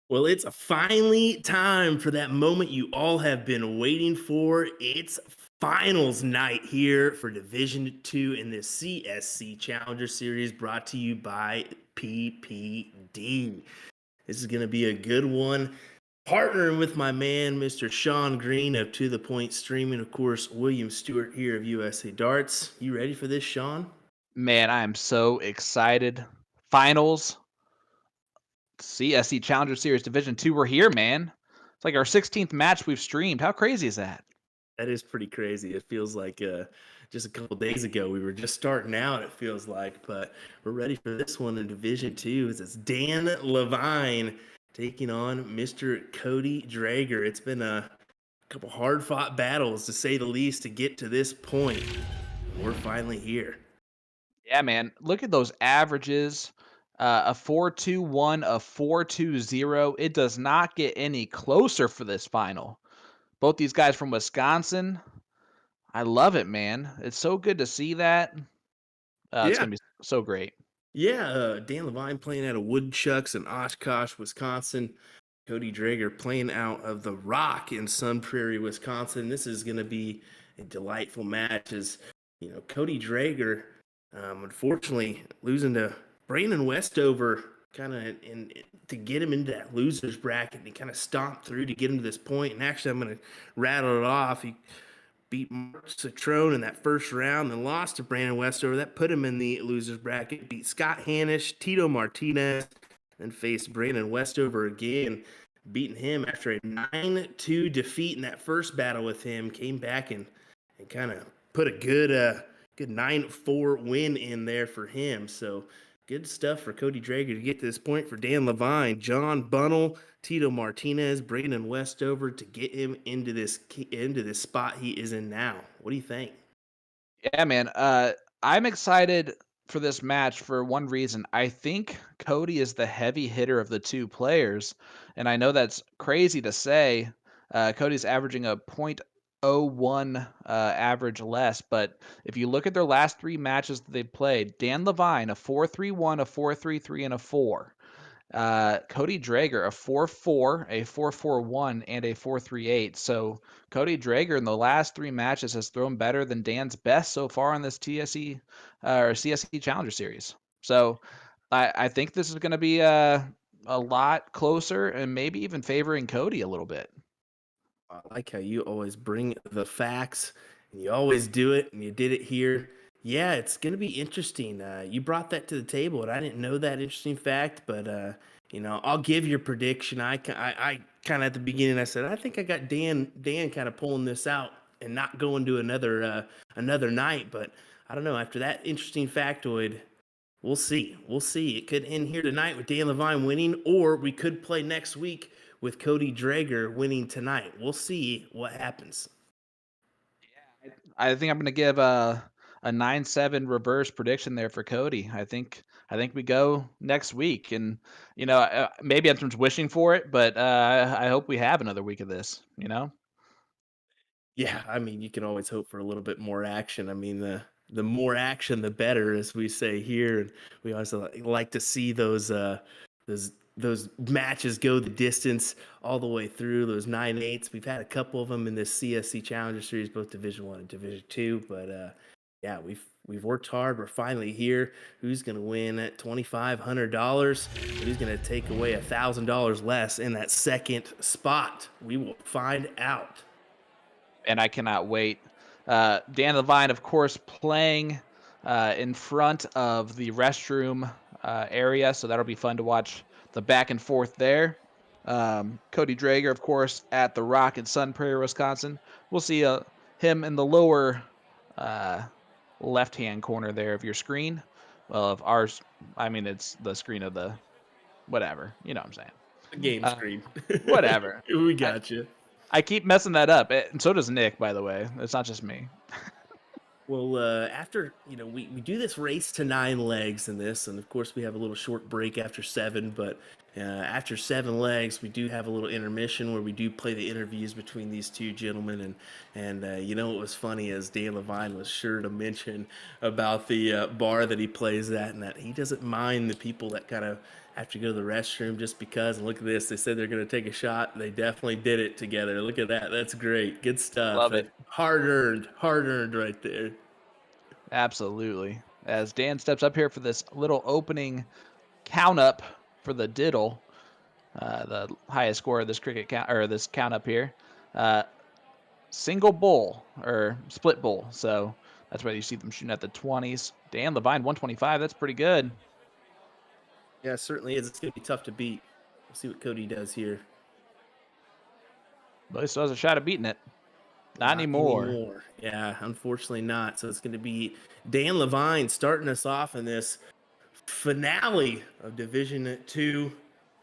Well, it's finally time for that moment you all have been waiting for. It's finals night here for Division 2 in the CSC Challenger Series brought to you by PPD. This is going to be a good one. Partnering with my man, Mr. Sean Green of To The Point Streaming, of course, William Stewart here of USA Darts. You ready for this, Sean? Man, I am so excited. Finals, CSC Challenger Series Division 2. We're here, man. It's like our 16th match we've streamed. How crazy is that? That is pretty crazy. It feels like just a couple days ago we were just starting out. It feels like, but we're ready for this one in Division Two. It's Dan Lavine taking on Mr. Cody Drager. It's been a couple hard-fought battles, to say the least, to get to this point. We're finally here. Yeah, man. Look at those averages. A 4.21, a 4.20. It does not get any closer for this final. Both these guys from Wisconsin. I love it, man. It's so good to see that. It's Yeah, going to be so great. yeah. Dan Levine playing out of Woodchucks in Oshkosh, Wisconsin. Cody Drager playing out of the Rock in Sun Prairie, Wisconsin. This is going to be a delightful match. As you know, Cody Drager, unfortunately, losing to Brandon Westover, kind of to get him into that losers bracket. He kind of stomped through to get him to this point. And actually, I'm going to rattle it off. He beat Mark Citrone in that first round, then lost to Brandon Westover. That put him in the losers bracket. Beat Scott Hanish, Tito Martinez, then faced Brandon Westover again, beating him after a 9-2 defeat in that first battle with him. Came back and kind of put a good 9-4 win in there for him. So good stuff for Cody Drager to get to this point. For Dan Levine, John Bunnell, Tito Martinez, Brandon Westover to get him into this spot he is in now. What do you think? Yeah, man. I'm excited for this match for one reason. I think Cody is the heavy hitter of the two players, and I know that's crazy to say. Cody's averaging a .01 average less, but if you look at their last three matches that they've played, Dan Levine a 4.31, a 4.33, and a 4. Cody Drager, a 4.4, a 4.41, and a 4.38. So Cody Drager in the last three matches has thrown better than Dan's best so far in this TSE or CSE Challenger Series. So I think this is going to be a lot closer and maybe even favoring Cody a little bit. I like how you always bring the facts, and you always do it, and you did it here. Yeah, it's going to be interesting. You brought that to the table, and I didn't know that interesting fact, but I'll give your prediction. I kind of at the beginning I said I think I got Dan kind of pulling this out and not going to another night, but I don't know. After that interesting factoid, we'll see. We'll see. It could end here tonight with Dan Levine winning, or we could play next week with Cody Drager winning tonight. We'll see what happens. I think I'm going to give a 9-7 reverse prediction there for Cody. I think we go next week, and maybe I'm just wishing for it, but I hope we have another week of this. Yeah, I mean, you can always hope for a little bit more action. I mean, the more action, the better, as we say here. And we also like to see those those matches go the distance all the way through. Those 9-8s. We've had a couple of them in this CSC Challenger Series, both Division One and Division Two. But yeah, we've worked hard. We're finally here. Who's going to win at $2,500? Who's going to take away $1,000 less in that second spot? We will find out. And I cannot wait. Dan Levine, of course, playing in front of the restroom area, so that'll be fun to watch the back and forth there. Cody Drager, of course, at the Rock in Sun Prairie, Wisconsin. We'll see him in the lower uh, left-hand corner there of your screen. Well, of ours, I mean, it's the screen of the whatever. You know what I'm saying? The game Uh, screen. whatever. We I, got you. I keep messing that up, and so does Nick, by the way. It's not just me. Well, after we do this race to 9 legs in this, and of course we have a little short break after 7. But after 7 legs, we do have a little intermission where we do play the interviews between these two gentlemen. And what was funny is Dan Lavine was sure to mention about the bar that he plays at, and that he doesn't mind the people that kind of have to go to the restroom just because. And look at this, they said they're going to take a shot. They definitely did it together. Look at that. That's great. Good stuff. Love That it. hard earned right there. Absolutely. As Dan steps up here for this little opening count up for the diddle, the highest score of this cricket count or this count up here. Uh, Single bull or split bull. So that's why you see them shooting at the 20s. Dan Lavine 125. That's pretty good. Yeah, it certainly is. It's going to be tough to beat. We'll see what Cody does here. But he still has a shot at beating it. Not anymore. Anymore. Yeah, unfortunately not. So it's going to be Dan Lavine starting us off in this finale of Division 2,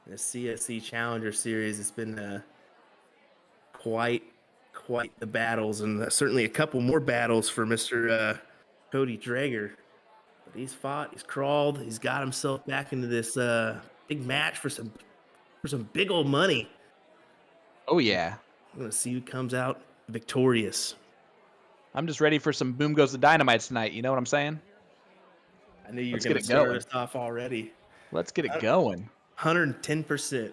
the CSC Challenger Series. It's been quite the battles, and certainly a couple more battles for Mr. Cody Drager. But he's fought, he's crawled, he's got himself back into this big match for some big old money. Oh, yeah. I'm going to see who comes out victorious. I'm just ready for some Boom Goes the Dynamites tonight. You know what I'm saying? I knew you were Let's going get to it start going. us off already. Let's get it going. 110%.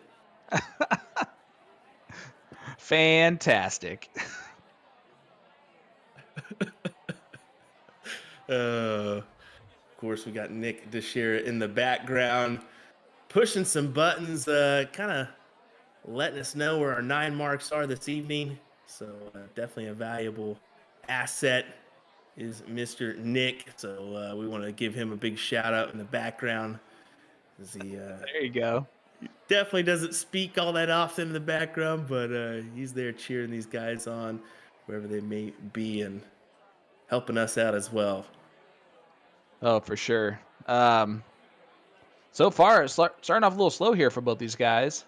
Fantastic. Of course, we got Nick DeShera in the background, pushing some buttons, kind of letting us know where our 9 marks are this evening. So definitely a valuable asset is Mr. Nick. So we want to give him a big shout out in the background. There you go. Definitely doesn't speak all that often in the background, but he's there cheering these guys on wherever they may be and helping us out as well. Oh, for sure. So far, it's starting off a little slow here for both these guys.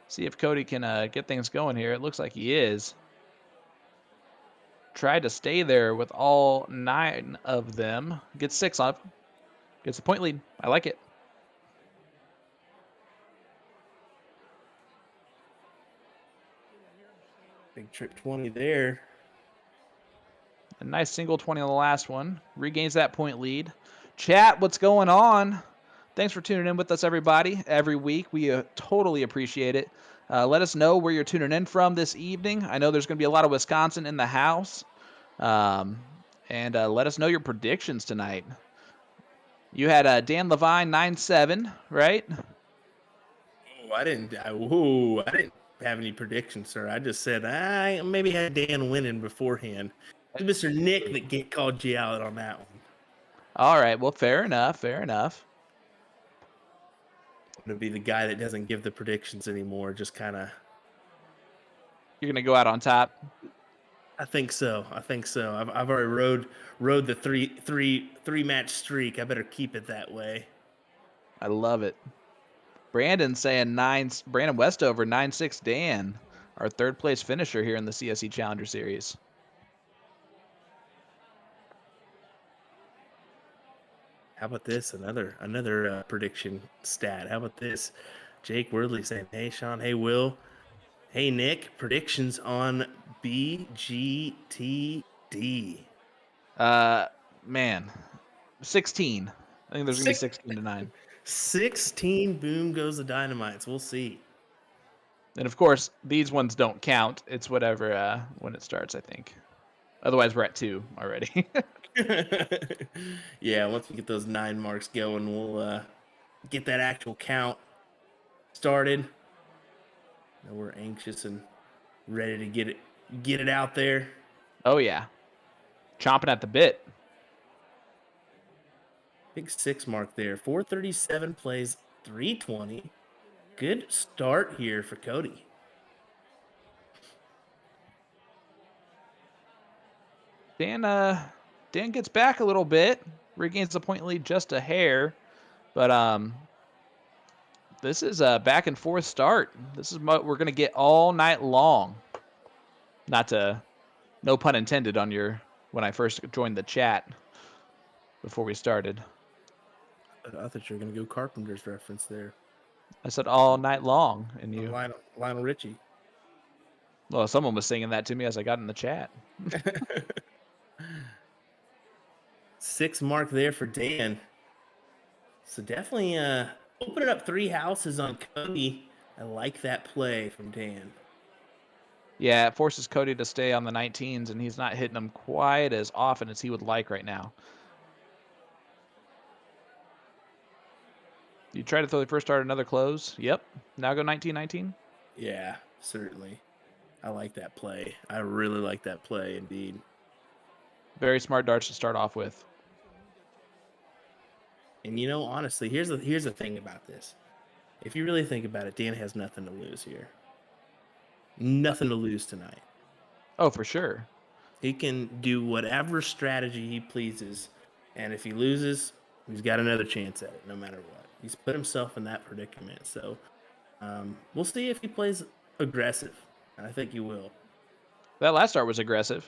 See if Cody can get things going here. It looks like he is. Tried to stay there with all 9 of them. Gets 6 up. Gets a point lead. I like it. Big trip 20 there. A nice single 20 on the last one. Regains that point lead. Chat, what's going on? Thanks for tuning in with us, everybody. Every week, we totally appreciate it. Let us know where you're tuning in from this evening. I know there's going to be a lot of Wisconsin in the house. And let us know your predictions tonight. You had Dan Lavine 9-7, right? I didn't have any predictions, sir. I just said I maybe had Dan winning beforehand. It was Mr. Nick that called you out on that one. All right. Well, fair enough. Fair enough. I'm gonna be the guy that doesn't give the predictions anymore. Just kind of. You're gonna go out on top. I think so. I've already rode the three match streak. I better keep it that way. I love it. Brandon saying Brandon Westover 9-6 Dan, our 3rd place finisher here in the CSC Challenger Series. How about this? Another prediction stat. How about this? Jake Wordley saying, "Hey Sean, hey Will, hey Nick, predictions on BGTD." Man, 16. I think there's gonna be 16-9. 16 boom goes the Dynamites. We'll see. And of course, these ones don't count. It's whatever when it starts, I think. Otherwise, we're at 2 already. Yeah, once we get those 9 marks going, we'll get that actual count started. Now we're anxious and ready to get it out there. Oh yeah, chomping at the bit. Big 6 mark there. 437 plays, 320. Good start here for Cody. Dan gets back a little bit, regains the point lead just a hair, but this is a back and forth start. This is what we're gonna get all night long. No pun intended on your when I first joined the chat before we started. I thought you were going to go Carpenter's reference there. I said all night long, and you. Lionel Richie. Well, someone was singing that to me as I got in the chat. 6 mark there for Dan. So definitely opening up 3 houses on Cody. I like that play from Dan. Yeah, it forces Cody to stay on the 19s, and he's not hitting them quite as often as he would like right now. You try to throw the first start another close. Yep. Now go 19-19. Yeah, certainly. I like that play. I really like that play indeed. Very smart darts to start off with. And honestly, here's the thing about this. If you really think about it, Dan has nothing to lose here. Nothing to lose tonight. Oh, for sure. He can do whatever strategy he pleases, and if he loses, he's got another chance at it, no matter what. He's put himself in that predicament. So we'll see if he plays aggressive. I think he will. That last start was aggressive.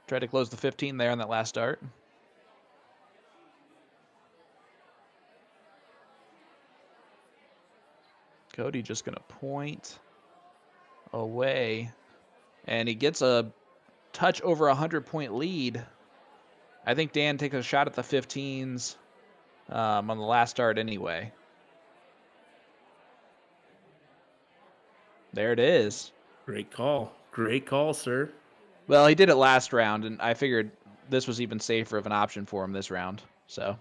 Tried to close the 15 there on that last start. Cody just going to point away. And he gets a touch over 100-point lead. I think Dan takes a shot at the 15s on the last start anyway. There it is. Great call. Great call, sir. Well, he did it last round, and I figured this was even safer of an option for him this round. So,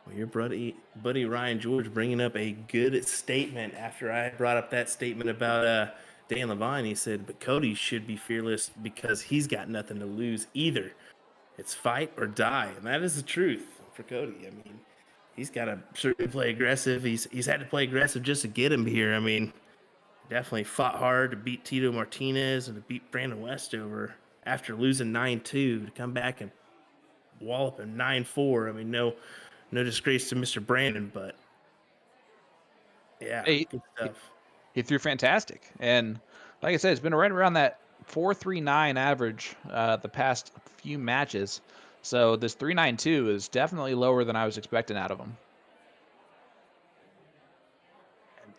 well, your buddy Ryan George bringing up a good statement after I brought up that statement about Dan Lavine. He said, but Cody should be fearless because he's got nothing to lose either. It's fight or die, and that is the truth for Cody. I mean, he's got to certainly play aggressive. He's had to play aggressive just to get him here. I mean, definitely fought hard to beat Tito Martinez and to beat Brandon Westover after losing 9-2 to come back and wallop him 9-4. I mean, no disgrace to Mr. Brandon, but yeah, good stuff. He threw fantastic, and like I said, it's been right around that 4.39 average the past few matches. So this 3.92 is definitely lower than I was expecting out of him.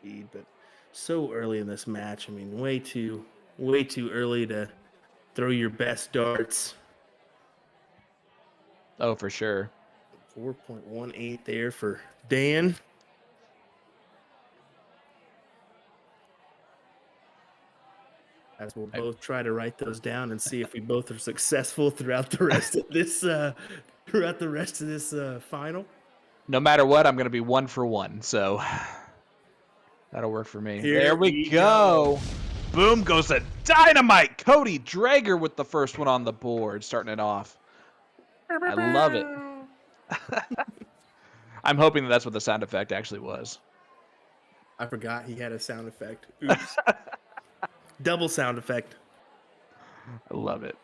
Indeed, but so early in this match. I mean, way too early to throw your best darts. Oh, for sure. 4.18 there for Dan. As we'll both try to write those down and see if we both are successful throughout the rest of this final. No matter what, I'm going to be 1 for 1, so that'll work for me. Here there we go. Boom goes the dynamite. Cody Drager with the first one on the board, starting it off. I love it. I'm hoping that's what the sound effect actually was. I forgot he had a sound effect. Oops. Double sound effect. I love it.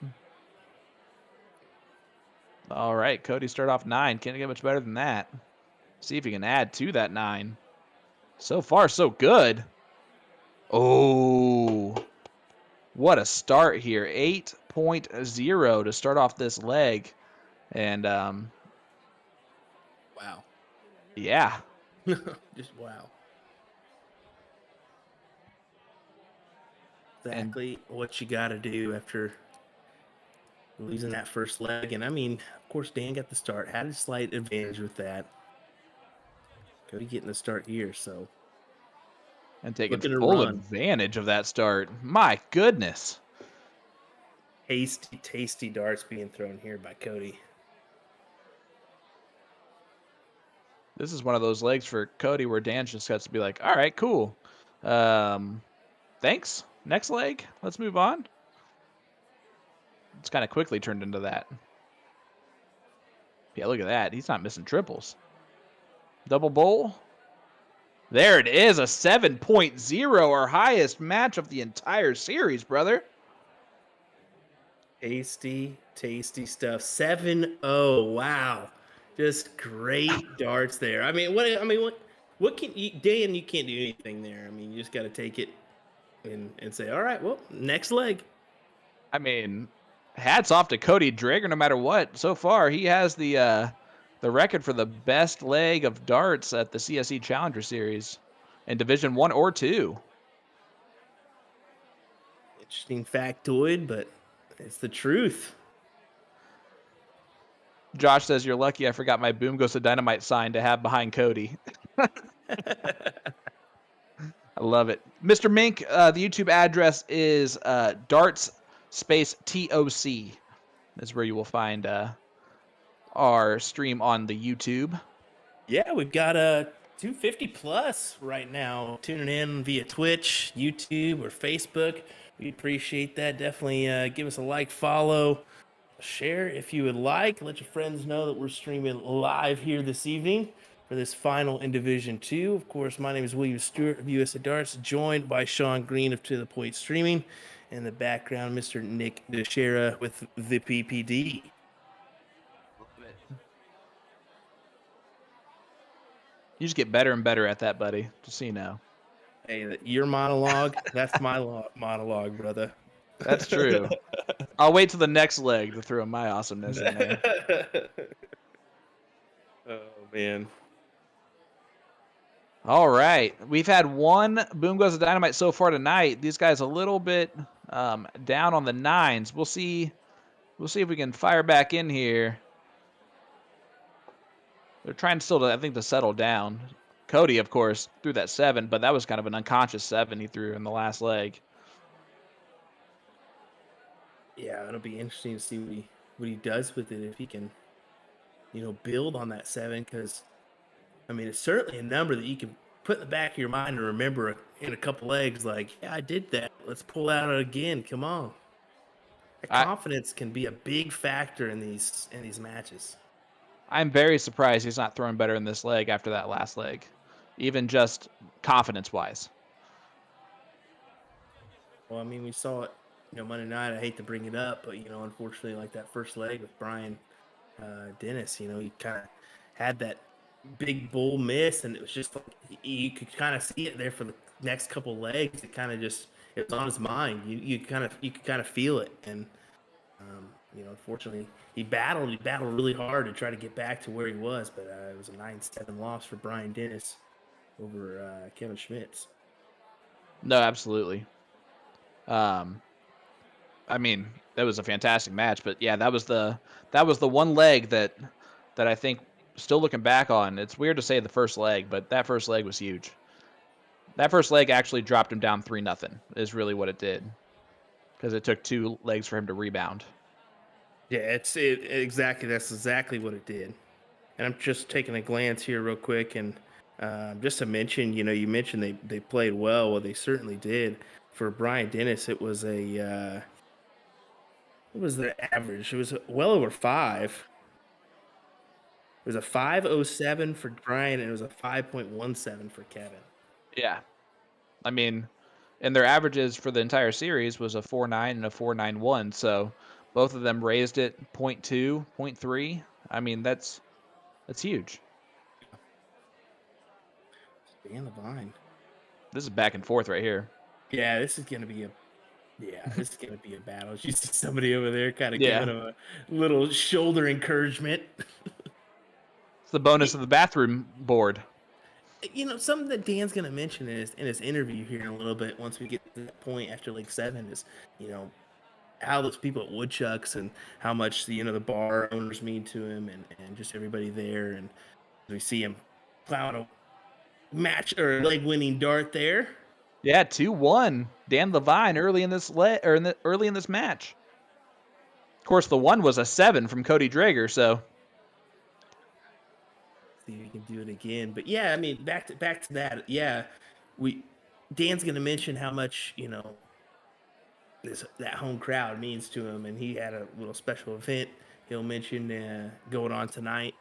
All right, Cody started off 9. Can't get much better than that. See if he can add to that 9. So far, so good. Oh, what a start here. 8.0 to start off this leg. And, wow. Yeah. Just wow. Exactly what you got to do after losing that first leg. And I mean, of course, Dan got the start, had a slight advantage with that. Cody getting the start here, so. And taking full advantage of that start. My goodness. Tasty darts being thrown here by Cody. This is one of those legs for Cody where Dan just has to be like, all right, cool. Thanks. Next leg. Let's move on. It's kind of quickly turned into that. Yeah, look at that. He's not missing triples. Double bowl. There it is, a 7.0, our highest match of the entire series, brother. Tasty stuff. 7-0. Wow. Just great darts there. I mean, what can you, Dan, you can't do anything there. I mean, you just got to take it and say, all right, well, next leg. I mean, hats off to Cody Drager no matter what. So far, he has the record for the best leg of darts at the CSC Challenger Series in Division 1 or 2. Interesting factoid, but it's the truth. Josh says, "You're lucky I forgot my Boom Goes to Dynamite sign to have behind Cody." I love it. Mr. Mink, the YouTube address is darts space TOC. That's where you will find our stream on the YouTube. Yeah, we've got a 250 plus right now tuning in via Twitch, YouTube, or Facebook. We appreciate that. Definitely give us a like, follow, share if you would like. Let your friends know that we're streaming live here this evening for this final in Division 2. Of course, my name is William Stewart of USA Darts, joined by Sean Green of To The Point Streaming. In the background, Mr. Nick DeShera with the PPD. You just get better and better at that, buddy. Just so you know. Hey, your monologue, that's my monologue, brother. That's true. I'll wait till the next leg to throw my awesomeness in there. Oh, man. All right. We've had one Boom Goes to Dynamite so far tonight. These guys a little bit down on the nines. We'll see if we can fire back in here. They're trying still to, I think, to settle down. Cody, of course, threw that 7, but that was kind of an unconscious 7 he threw in the last leg. Yeah, it'll be interesting to see what he does with it, if he can, build on that 7, because, I mean, it's certainly a number that you can put in the back of your mind and remember in a couple legs, like, yeah, I did that. Let's pull out again. Come on. That confidence can be a big factor in these matches. I'm very surprised he's not throwing better in this leg after that last leg, even just confidence-wise. Well, I mean, we saw it, Monday night. I hate to bring it up, but, unfortunately, like that first leg with Brian Dennis, he kind of had that big bull miss, and it was just like you could kind of see it there for the next couple legs. It kind of just, it was on his mind. You could kind of feel it, and unfortunately, he battled really hard to try to get back to where he was, but it was a 9-7 loss for Brian Dennis over Kevin Schmitz. No, absolutely. I mean, that was a fantastic match, but yeah, that was the one leg that I think, still looking back on, it's weird to say the first leg, but that first leg was huge. That first leg actually dropped him down 3-0 is really what it did, because it took 2 legs for him to rebound. Yeah, exactly. That's exactly what it did. And I'm just taking a glance here real quick, and just to mention, you mentioned they played well. Well, they certainly did. For Brian Dennis, it was what was their average? It was well over 5. It was a 5.07 for Brian, and it was a 5.17 for Kevin. Yeah. I mean, and their averages for the entire series was a 4.9 and a 4.91, so both of them raised it 0.2, 0.3. I mean, that's huge. Dan Lavine. This is back and forth right here. Yeah, this is gonna be a battle. You see somebody over there kind of giving him a little shoulder encouragement. It's the bonus of the bathroom board. Something that Dan's gonna mention in his interview here in a little bit, once we get to that point after leg 7, is how those people at Woodchucks and how much the bar owners mean to him, and just everybody there, and we see him plowing a match or leg winning dart there. Yeah, 2-1. Dan Lavine early in this early in this match. Of course, the 1 was a 7 from Cody Drager, so see if we can do it again. But yeah, I mean, back to that. Yeah, Dan's gonna mention how much that home crowd means to him, and he had a little special event he'll mention going on tonight,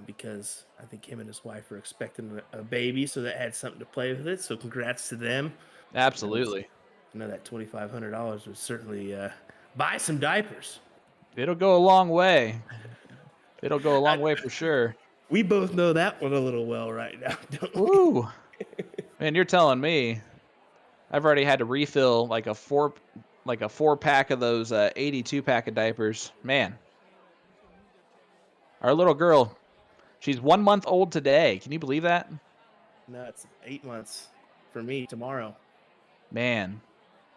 because I think him and his wife are expecting a baby, so that had something to play with it. So congrats to them. Absolutely. I know that $2,500 would certainly buy some diapers. It'll go a long way. It'll go a long way for sure. We both know that one a little well right now, don't we? Ooh. Man, you're telling me. I've already had to refill like a 4 like a 4-pack of those 82-pack of diapers. Man, our little girl, she's 1 month old today. Can you believe that? Nuts. 8 months for me tomorrow. Man,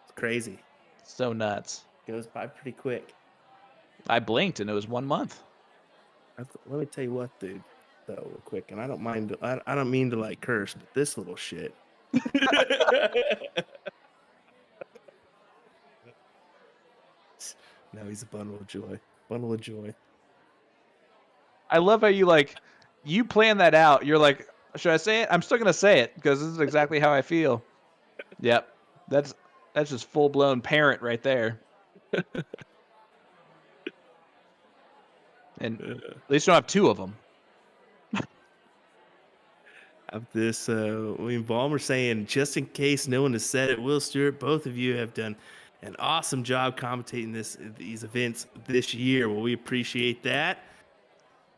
It's crazy. so nuts. Goes by pretty quick. I blinked and it was 1 month. Let me tell you what, dude. Though, real quick, and I don't mind. I don't mean to like curse, but this little shit. No, he's a bundle of joy. Bundle of joy. I love how you plan that out. You're like, should I say it? I'm still gonna say it because this is exactly how I feel. Yep, that's just full blown parent right there. And at least you don't have two of them. Of this, Ballmer saying, just in case no one has said it, Will Stewart, both of you have done an awesome job commentating these events this year. Well, we appreciate that.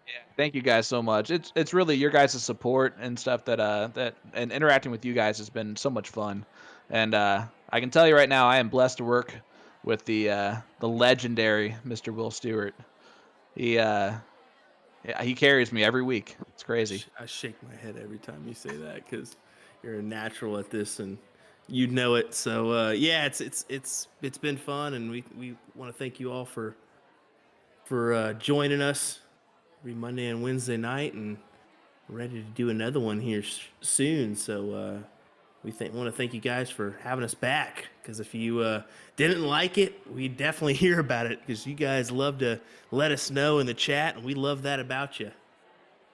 Yeah, thank you guys so much. It's really your guys' support and stuff that and interacting with you guys has been so much fun. And I can tell you right now, I am blessed to work with the legendary Mr. Will Stewart. He yeah, he carries me every week. It's crazy. I shake my head every time you say that because you're a natural at this and you know it. So yeah, it's been fun, and we want to thank you all for joining us every Monday and Wednesday night, and we're ready to do another one here soon. So we want to thank you guys for having us back, because if you didn't like it, we definitely hear about it, because you guys love to let us know in the chat, and we love that about you.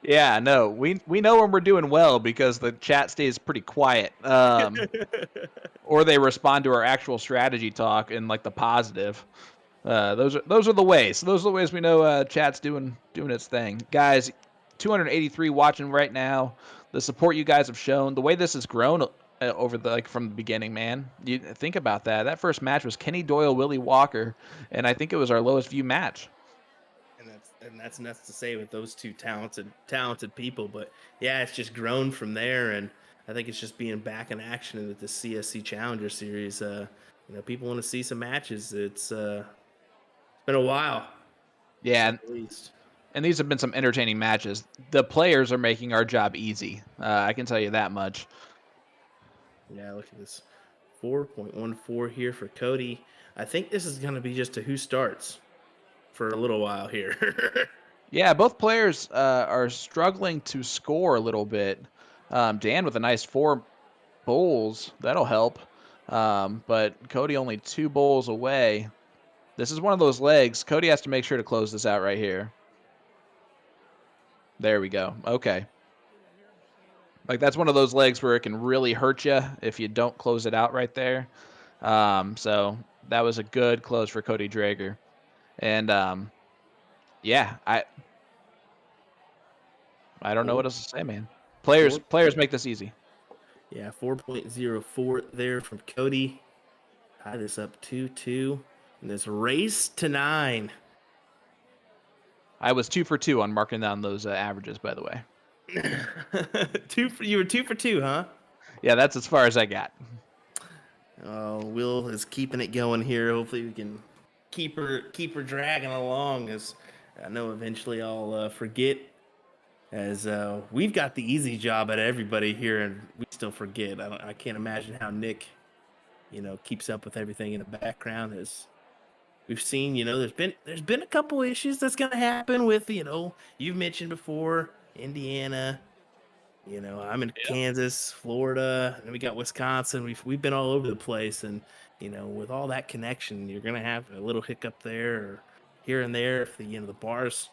Yeah, no, we know when we're doing well because the chat stays pretty quiet. Or they respond to our actual strategy talk in like the positive. Those are the ways. Those are the ways we know chat's doing its thing. Guys, 283 watching right now. The support you guys have shown, the way this has grown over from the beginning, man. You think about that. That first match was Kenny Doyle, Willie Walker, and I think it was our lowest view match. And that's nuts to say with those two talented people, but yeah, it's just grown from there, and I think it's just being back in action with the CSC Challenger Series. People want to see some matches. It's been a while, Yeah, at least. and these have been some entertaining matches. The players are making our job easy. I can tell you that much. Yeah, look at this, 4.14 here for Cody. I think this is going to be just a who starts for a little while here. Yeah, both players are struggling to score a little bit. Dan with a nice 4 bowls. That'll help. But Cody only 2 bowls away. This is one of those legs. Cody has to make sure to close this out right here. There we go. Okay. Like, that's one of those legs where it can really hurt you if you don't close it out right there. So that was a good close for Cody Drager. And, yeah, I don't know what else to say, man. Players make this easy. Yeah, 4.04 there from Cody. Tie this up 2-2 in this race to 9. I was 2 for 2 on marking down those averages, by the way. You were 2 for 2, huh? Yeah, that's as far as I got. Will is keeping it going here. Hopefully we can keep her dragging along, as I know eventually I'll forget, as we've got the easy job at everybody here, and we still forget. I can't imagine how Nick, keeps up with everything in the background. As we've seen, there's been a couple issues that's gonna happen with, you've mentioned before, Indiana. I'm in Kansas, Florida, and then we got Wisconsin. We've been all over the place, and with all that connection, you're gonna have a little hiccup there or here and there if the bars,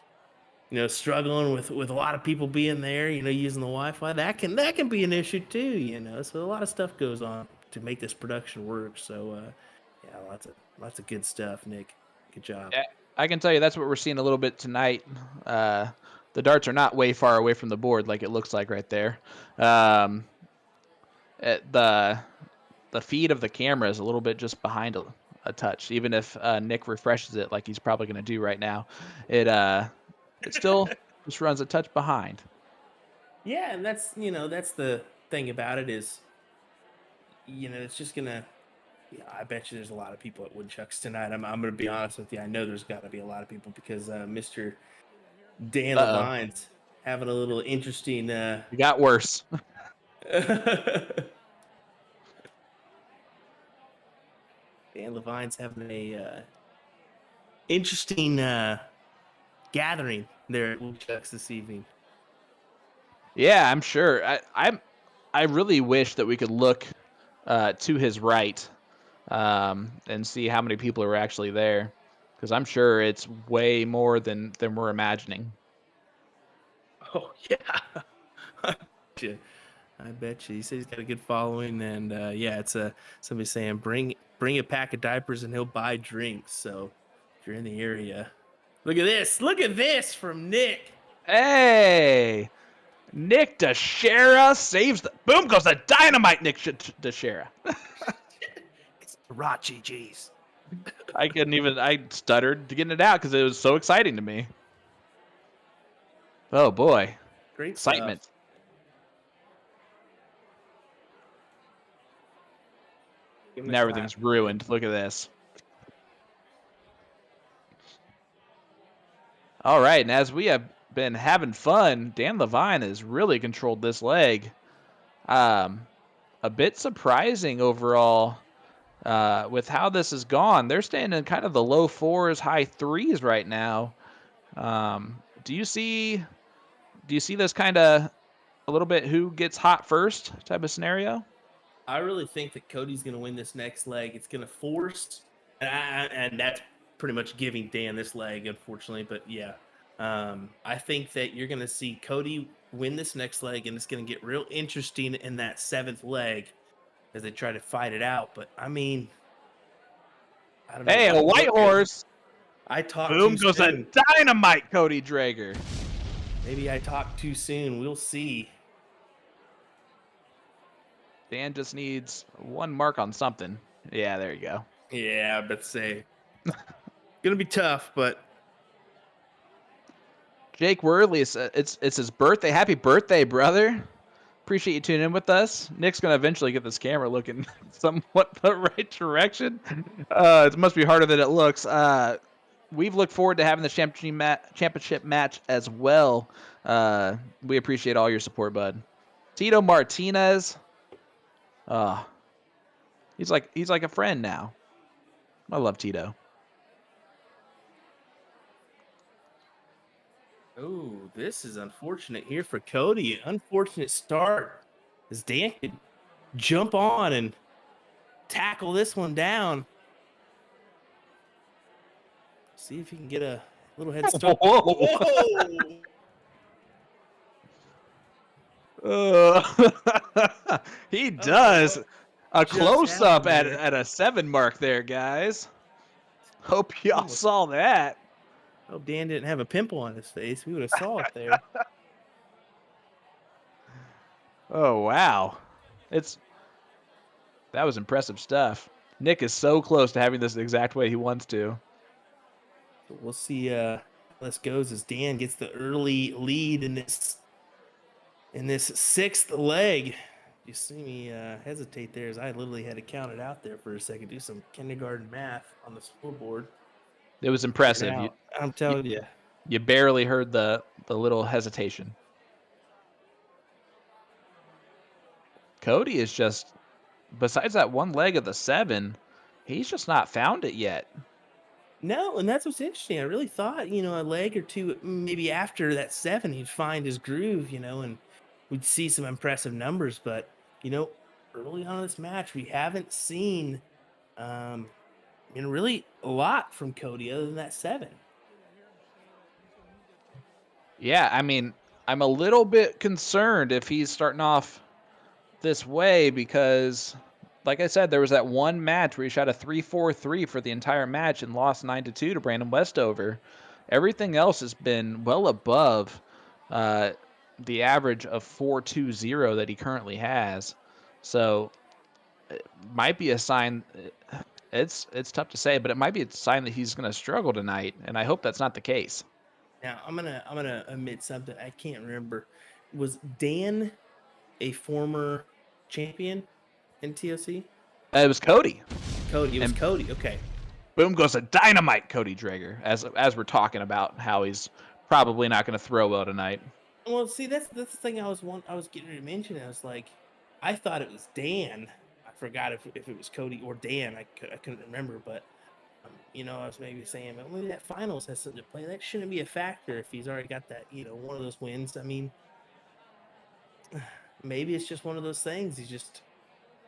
struggling with a lot of people being there, using the Wi-Fi. That can be an issue too. So a lot of stuff goes on to make this production work. So yeah, lots of good stuff, Nick. Good job. Yeah, I can tell you that's what we're seeing a little bit tonight. The darts are not way far away from the board like it looks like right there. The feed of the camera is a little bit just behind a touch. Even if Nick refreshes it like he's probably going to do right now, it still just runs a touch behind. Yeah, and that's the thing about it is, it's just gonna Yeah, I bet you there's a lot of people at Woodchucks tonight. I'm going to be honest with you. I know there's got to be a lot of people because Mr. Dan Uh-oh. Levine's having a little interesting. It got worse. Dan Levine's having a interesting gathering there at Woodchucks this evening. Yeah, I'm sure. I really wish that we could look to his right and see how many people are actually there, because I'm sure it's way more than we're imagining. Oh yeah, yeah. I bet you. He said he's got a good following, and yeah, it's somebody saying bring a pack of diapers and he'll buy drinks. So if you're in the area, look at this! Look at this from Nick. Hey, Nick DeShera saves the boom goes the dynamite. Nick DeShera. It's raw GGs. I stuttered to getting it out because it was so exciting to me. Oh boy, Great excitement. stuff. Now everything's ruined. Look at this. All right, and as we have been having fun, Dan Lavine has really controlled this leg. A bit surprising overall with how this has gone. They're staying in kind of the low 4s, high 3s right now. Do you see this kind of a little bit who gets hot first type of scenario? I really think that Cody's going to win this next leg. It's going to force, and that's pretty much giving Dan this leg, unfortunately. But yeah, I think that you're going to see Cody win this next leg, and it's going to get real interesting in that 7th leg as they try to fight it out. But I mean, I don't know. Hey, a white horse. I talked Boom too goes a soon. dynamite, Cody Drager. Maybe I talked too soon. We'll see. Dan just needs one mark on something. Yeah, there you go. Yeah, I bet say gonna be tough, but Jake Worley, it's his birthday. Happy birthday, brother. Appreciate you tuning in with us. Nick's going to eventually get this camera looking somewhat the right direction. It must be harder than it looks. We've looked forward to having the championship match as well. We appreciate all your support, bud. Tito Martinez. He's like a friend now. I love Tito. oh, this is unfortunate here for Cody. Unfortunate start as Dan could jump on and tackle this one down. See if he can get a little head start. Whoa. He does. A close up at a 7 mark there, guys. Hope y'all saw that. Hope Dan didn't have a pimple on his face. We would have saw it there. Oh wow. That was impressive stuff. Nick is so close to having this the exact way he wants to. We'll see how this goes as Dan gets the early lead in this 6th leg. You see me hesitate there as I literally had to count it out there for a second, do some kindergarten math on the scoreboard. It was impressive. I'm telling you. You barely heard the little hesitation. Cody is just, besides that one leg of the 7, he's just not found it yet. No, and that's what's interesting. I really thought, a leg or two, maybe after that 7, he'd find his groove, and we'd see some impressive numbers. But, early on in this match, we haven't seen, really a lot from Cody other than that 7. Yeah, I mean, I'm a little bit concerned if he's starting off this way because, like I said, there was that one match where he shot a 3.43 for the entire match and lost 9-2 to Brandon Westover. Everything else has been well above the average of 4.20 that he currently has. So it might be a sign. It's tough to say, but it might be a sign that he's going to struggle tonight, and I hope that's not the case. Now I'm gonna admit something. I can't remember. Was Dan a former champion in TOC? It was Cody. Cody. It was And Cody. Okay. boom goes a dynamite Cody Drager, as we're talking about how he's probably not going to throw well tonight. Well, see, that's the thing I was getting ready to mention. I was like, I thought it was Dan. I forgot if it was Cody or Dan. I couldn't remember, but I was maybe saying, well, maybe that finals has something to play. That shouldn't be a factor if he's already got that, one of those wins. I mean, maybe it's just one of those things. He's just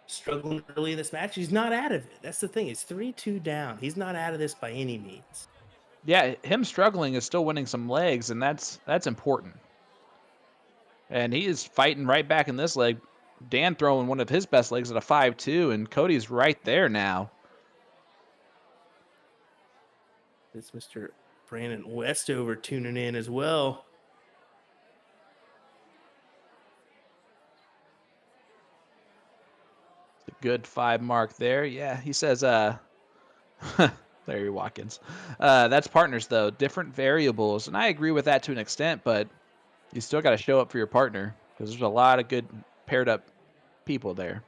struggling early in this match. He's not out of it. That's the thing. It's 3-2 down. He's not out of this by any means. Yeah, him struggling is still winning some legs, and that's important. And he is fighting right back in this leg. Dan throwing one of his best legs at a 5-2, and Cody's right there now. It's Mr. Brandon Westover tuning in as well. It's a good 5 mark there. Yeah, he says, Larry Watkins. That's partners, though. Different variables. And I agree with that to an extent, but you still got to show up for your partner because there's a lot of good paired up people there.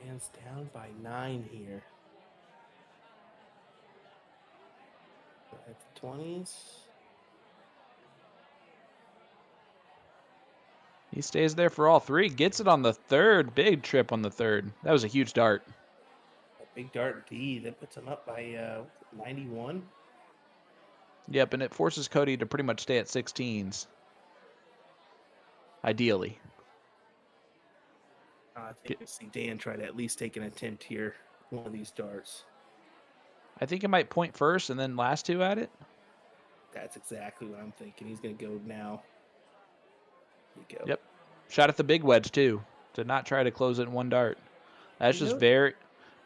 Hands down by 9 here. At the 20s. He stays there for all 3. Gets it on the 3rd. Big trip on the 3rd. That was a huge dart. A big dart D. That puts him up by 91. Yep, and it forces Cody to pretty much stay at 16s. Ideally. I think we'll see Dan try to at least take an attempt here. One of these darts. I think he might point first and then last 2 at it. That's exactly what I'm thinking. He's going to go now. Here you go. Yep. Shot at the big wedge, too. Did not try to close it in 1 dart. That's just very,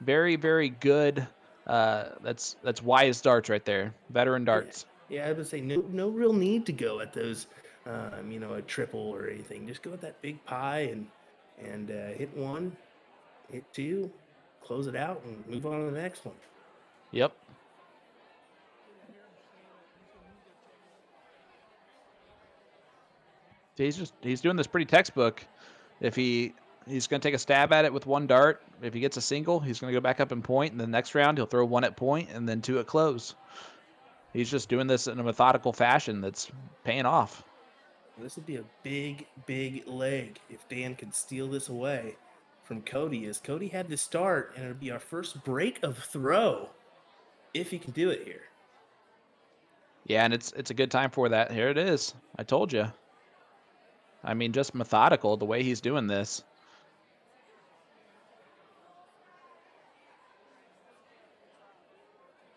very, very good. That's wise darts right there. Veteran darts. Yeah, I would say no real need to go at those, a triple or anything. Just go with that big pie and hit 1, hit 2, close it out, and move on to the next one. Yep. He's doing this pretty textbook. If he's going to take a stab at it with 1 dart. If he gets a single, he's going to go back up and point. And the next round, he'll throw 1 at point and then 2 at close. He's just doing this in a methodical fashion that's paying off. This would be a big, big leg if Dan can steal this away from Cody. As Cody had to start, and it'll be our first break of throw if he can do it here. Yeah, and it's a good time for that. Here it is. I told you. I mean, just methodical the way he's doing this.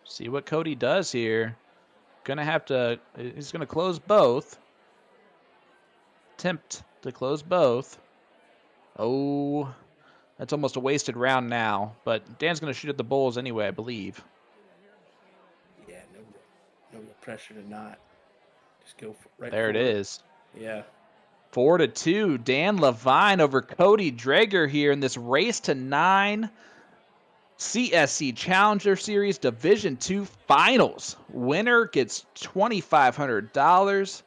See what Cody does here. He's gonna close both. Attempt to close both. Oh, that's almost a wasted round now. But Dan's gonna shoot at the bulls anyway, I believe. Yeah, no real pressure to not. Just go right. There it is. Yeah. 4-2. Dan Lavine over Cody Drager here in this race to 9 CSC Challenger Series Division 2 Finals. Winner gets $2,500.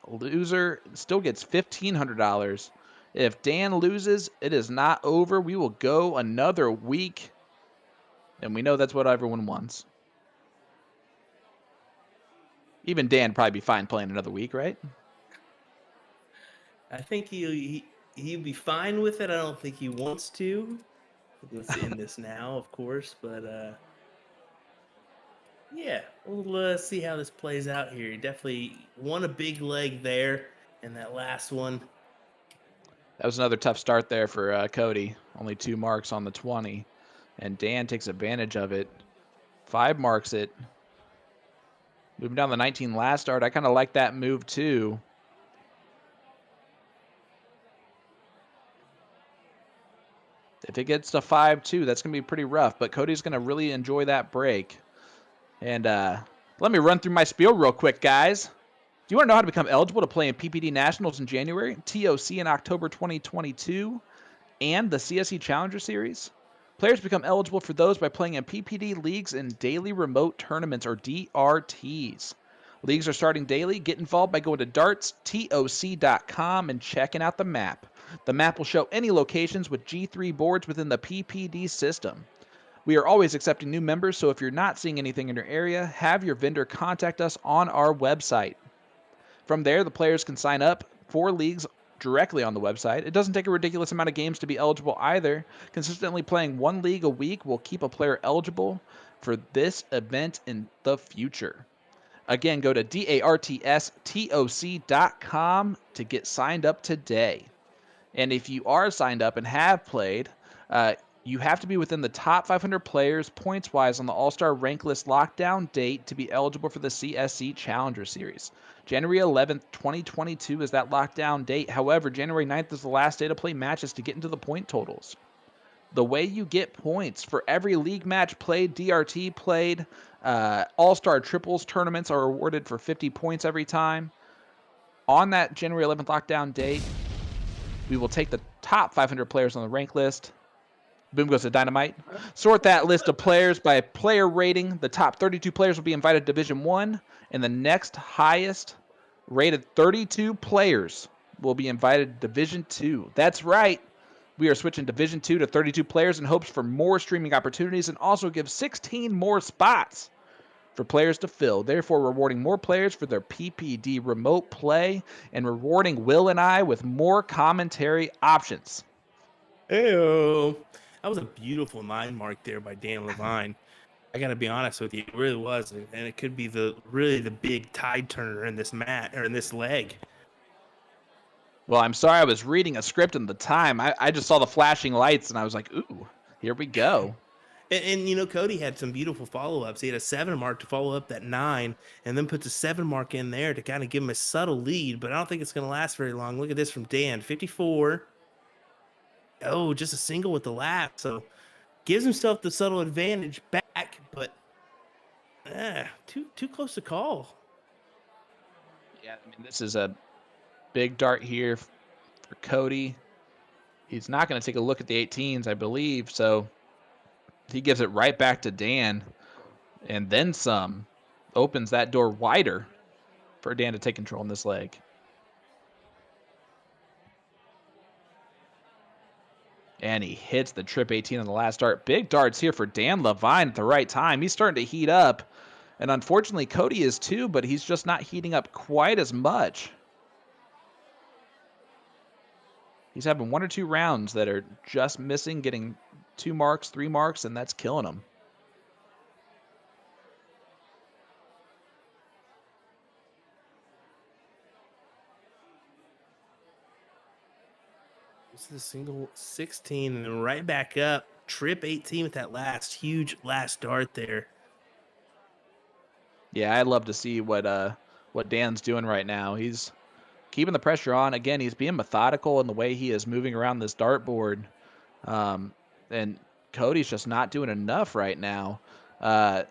Loser still gets $1,500. If Dan loses, it is not over. We will go another week. And we know that's what everyone wants. Even Dan would probably be fine playing another week, right? I think he'll be fine with it. I don't think he wants to. Let's end this now, of course, but yeah, we'll see how this plays out here. He definitely won a big leg there in that last one. That was another tough start there for Cody. Only 2 marks on the 20, and Dan takes advantage of it. 5 marks it. Moving down the 19 last start. I kind of like that move too. If it gets to 5-2, that's going to be pretty rough, but Cody's going to really enjoy that break. And let me run through my spiel real quick, guys. Do you want to know how to become eligible to play in PPD Nationals in January, TOC in October 2022, and the CSC Challenger Series? Players become eligible for those by playing in PPD leagues and daily remote tournaments, or DRTs. Leagues are starting daily. Get involved by going to dartstoc.com and checking out the map. The map will show any locations with G3 boards within the PPD system. We are always accepting new members, so if you're not seeing anything in your area, have your vendor contact us on our website. From there, the players can sign up for leagues directly on the website. It doesn't take a ridiculous amount of games to be eligible either. Consistently playing one league a week will keep a player eligible for this event in the future. Again, go to dartstoc.com to get signed up today. And if you are signed up and have played, you have to be within the top 500 players points-wise on the All-Star rank list lockdown date to be eligible for the CSC Challenger Series. January 11th, 2022 is that lockdown date. However, January 9th is the last day to play matches to get into the point totals. The way you get points for every league match played, DRT played, All-Star triples tournaments are awarded for 50 points every time. On that January 11th lockdown date, we will take the top 500 players on the rank list. Boom goes to Dynamite. Sort that list of players by player rating. The top 32 players will be invited to Division 1, and the next highest rated 32 players will be invited to Division 2. That's right. We are switching Division 2 to 32 players in hopes for more streaming opportunities and also give 16 more spots for players to fill, therefore rewarding more players for their PPD remote play and rewarding Will and I with more commentary options. Heyo. That was a beautiful 9 mark there by Dan Lavine. I got to be honest with you, it really was, and it could be the big tide turner in this in this leg. Well, I'm sorry, I was reading a script in the time. I just saw the flashing lights, and I was like, ooh, here we go. And you know, Cody had some beautiful follow-ups. He had a 7 mark to follow up that 9, and then puts a 7 mark in there to kind of give him a subtle lead, but I don't think it's going to last very long. Look at this from Dan, 54. Oh, just a single with the lap, so gives himself the subtle advantage back, but too close to call. Yeah, I mean, this is a big dart here for Cody. He's not going to take a look at the 18s, I believe, so he gives it right back to Dan, and then some. Opens that door wider for Dan to take control in this leg. And he hits the trip 18 on the last dart. Big darts here for Dan Lavine at the right time. He's starting to heat up. And unfortunately, Cody is too, but he's just not heating up quite as much. He's having 1 or 2 rounds that are just missing, getting 2 marks, 3 marks, and that's killing him. This is a single 16, and then right back up. Trip 18 with that huge last dart there. Yeah, I'd love to see what Dan's doing right now. He's keeping the pressure on. Again, he's being methodical in the way he is moving around this dartboard. And Cody's just not doing enough right now. I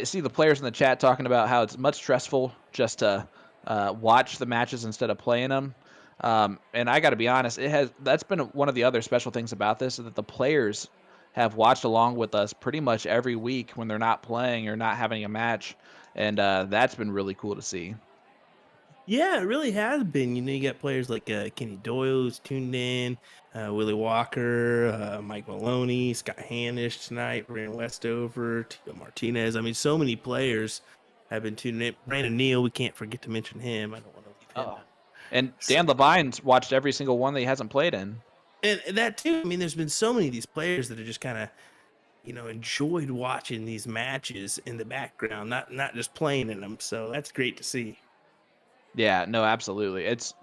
see the players in the chat talking about how it's much stressful just to watch the matches instead of playing them. And I got to be honest, that's been one of the other special things about this, is that the players have watched along with us pretty much every week when they're not playing or not having a match, and that's been really cool to see. Yeah, it really has been. You know, you got players like Kenny Doyle who's tuned in, Willie Walker, Mike Maloney, Scott Hanish tonight, Brandon Westover, Tito Martinez. I mean, so many players have been tuning in. Brandon Neal, we can't forget to mention him. I don't want to leave him. And Dan Levine's watched every single one that he hasn't played in. And that too. I mean, there's been so many of these players that have just kind of, you know, enjoyed watching these matches in the background, not just playing in them. So that's great to see. Yeah, no, absolutely. It's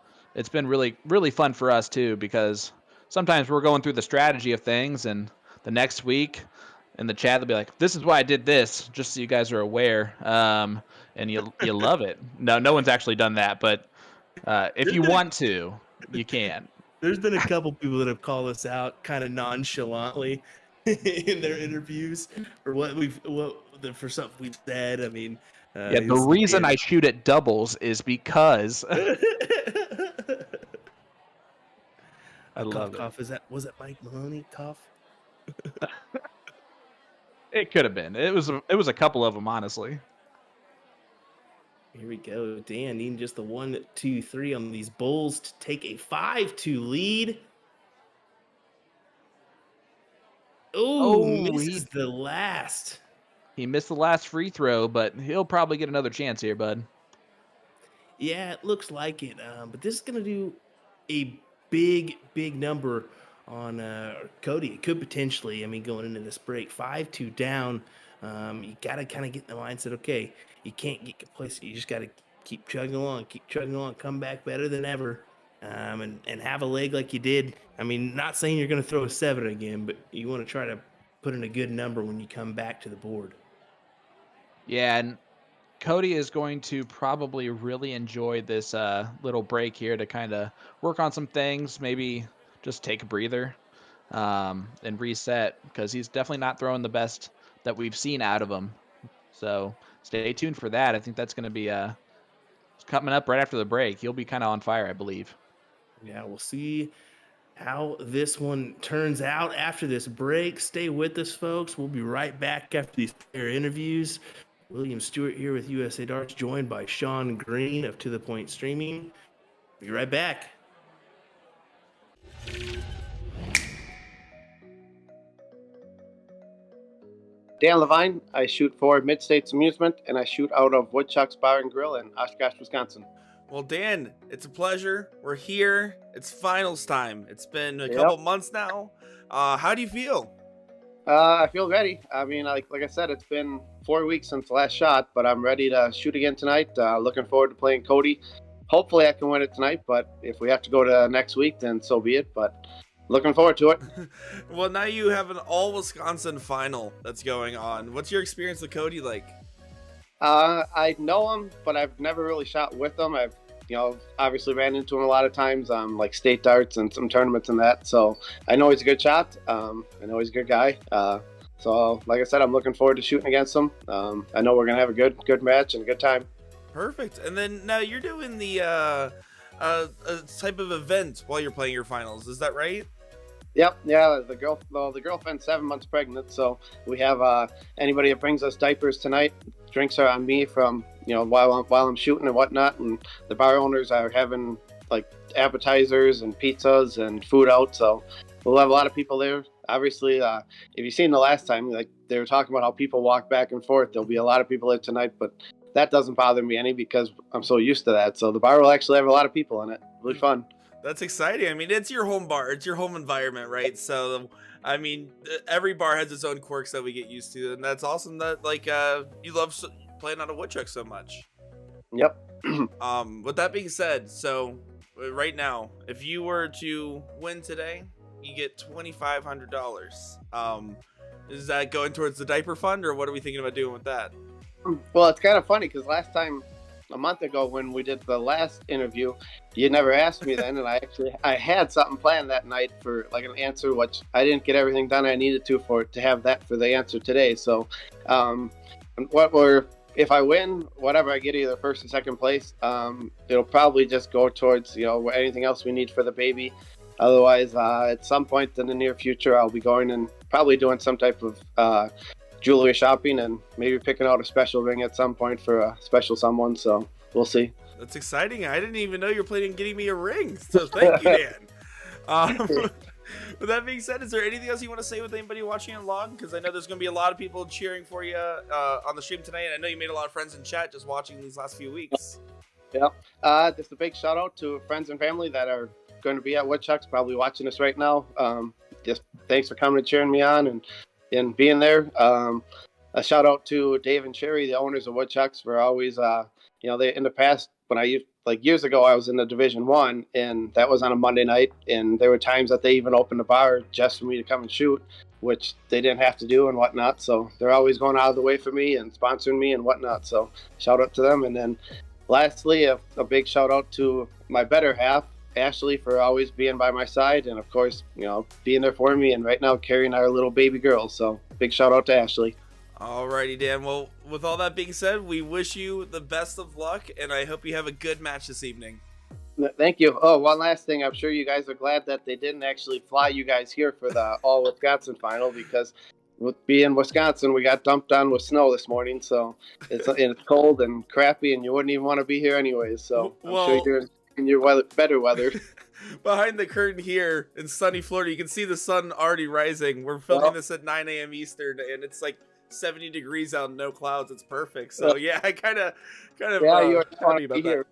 been really, really fun for us too, because sometimes we're going through the strategy of things, and the next week in the chat they'll be like, "This is why I did this," just so you guys are aware. And you love it. No one's actually done that, but if you want to, you can. There's been a couple people that have called us out kind of nonchalantly in their interviews for for something we've said. I mean, yeah, the reason I shoot at doubles is because I love cough. Was that Mike Maloney cough? It could have been. It was a couple of them, honestly. Here we go. Dan needing just the 1, 2, 3 on these Bulls to take a 5-2 lead. Oh, Oh, misses the last. he missed the last free throw, but he'll probably get another chance here, bud. Yeah, it looks like it. But this is going to do a big, big number on Cody. It could potentially, I mean, going into this break, 5-2 down. You got to kind of get in the mindset, okay, you can't get complacent. You just got to keep chugging along, come back better than ever, and have a leg like you did. I mean, not saying you're going to throw a 7 again, but you want to try to put in a good number when you come back to the board. Yeah, and Cody is going to probably really enjoy this little break here to kind of work on some things, maybe just take a breather and reset because he's definitely not throwing the best that we've seen out of him. So stay tuned for that. I think that's going to be coming up right after the break. He'll be kind of on fire, I believe. Yeah, we'll see how this one turns out after this break. Stay with us, folks. We'll be right back after these player interviews. William Stewart here with USA Darts, joined by Sean Green of To The Point Streaming. Be right back. Dan Lavine. I shoot for Mid-States Amusement, and I shoot out of Woodchuck's Bar and Grill in Oshkosh, Wisconsin. Well, Dan, it's a pleasure. We're here. It's finals time. It's been a couple months now. How do you feel? I feel ready. I mean, like I said, it's been 4 weeks since the last shot, but I'm ready to shoot again tonight. Looking forward to playing Cody. Hopefully I can win it tonight, but if we have to go to next week, then so be it. But looking forward to it. Well, now you have an all-Wisconsin final that's going on. What's your experience with Cody like? I know him, but I've never really shot with him. I've, obviously ran into him a lot of times, like state darts and some tournaments and that. So I know he's a good shot. I know he's a good guy. So like I said, I'm looking forward to shooting against him. I know we're gonna have a good match and a good time. Perfect. And then now you're doing the a type of event while you're playing your finals. Is that right? Yep. Yeah. The girlfriend's 7 months pregnant, so we have anybody that brings us diapers tonight. Drinks are on me from while I'm shooting and whatnot, and the bar owners are having like appetizers and pizzas and food out. So we'll have a lot of people there. Obviously, if you've seen the last time, like they were talking about how people walk back and forth, there'll be a lot of people there tonight, but that doesn't bother me any because I'm so used to that. So the bar will actually have a lot of people in it. Really fun. That's exciting. I mean, it's your home bar. It's your home environment, right? So, I mean, every bar has its own quirks that we get used to, and that's awesome that you love playing on a woodchuck so much. Yep. With that being said, so right now, if you were to win today, you get $2,500. Is that going towards the diaper fund, or what are we thinking about doing with that? Well, it's kind of funny because last time, a month ago, when we did the last interview, you never asked me then, and I had something planned that night for like an answer, which I didn't get everything done I needed to have that for the answer today. So, if I win, whatever I get, either first and second place, it'll probably just go towards anything else we need for the baby. Otherwise, at some point in the near future, I'll be going and probably doing some type of jewelry shopping and maybe picking out a special ring at some point for a special someone. So we'll see. That's exciting. I didn't even know you're planning on getting me a ring. So thank you, Dan. With that being said, is there anything else you want to say with anybody watching along? Because I know there's going to be a lot of people cheering for you on the stream tonight. And I know you made a lot of friends in chat just watching these last few weeks. Yeah. Just a big shout out to friends and family that are going to be at Woodchucks, probably watching us right now. Just thanks for coming and cheering me on and being there. A shout out to Dave and Sherry, the owners of Woodchucks, for always, they in the past when I used years ago, I was in the Division 1, and that was on a Monday night, and there were times that they even opened a bar just for me to come and shoot, which they didn't have to do and whatnot. So they're always going out of the way for me and sponsoring me and whatnot. So shout out to them. And then lastly, a big shout out to my better half, Ashley, for always being by my side, and of course, being there for me, and right now carrying our little baby girl. So big shout out to Ashley. Alrighty, Dan. Well, with all that being said, we wish you the best of luck, and I hope you have a good match this evening. Thank you. Oh, one last thing. I'm sure you guys are glad that they didn't actually fly you guys here for the All Wisconsin final, because with being Wisconsin, we got dumped on with snow this morning, so it's cold and crappy, and you wouldn't even want to be here anyways. So I'm sure you're in your better weather. Behind the curtain here in sunny Florida, you can see the sun already rising. We're filming this at 9 a.m. Eastern, and it's like 70 degrees out, no clouds. It's perfect. So yeah, I kind of you're happy about that.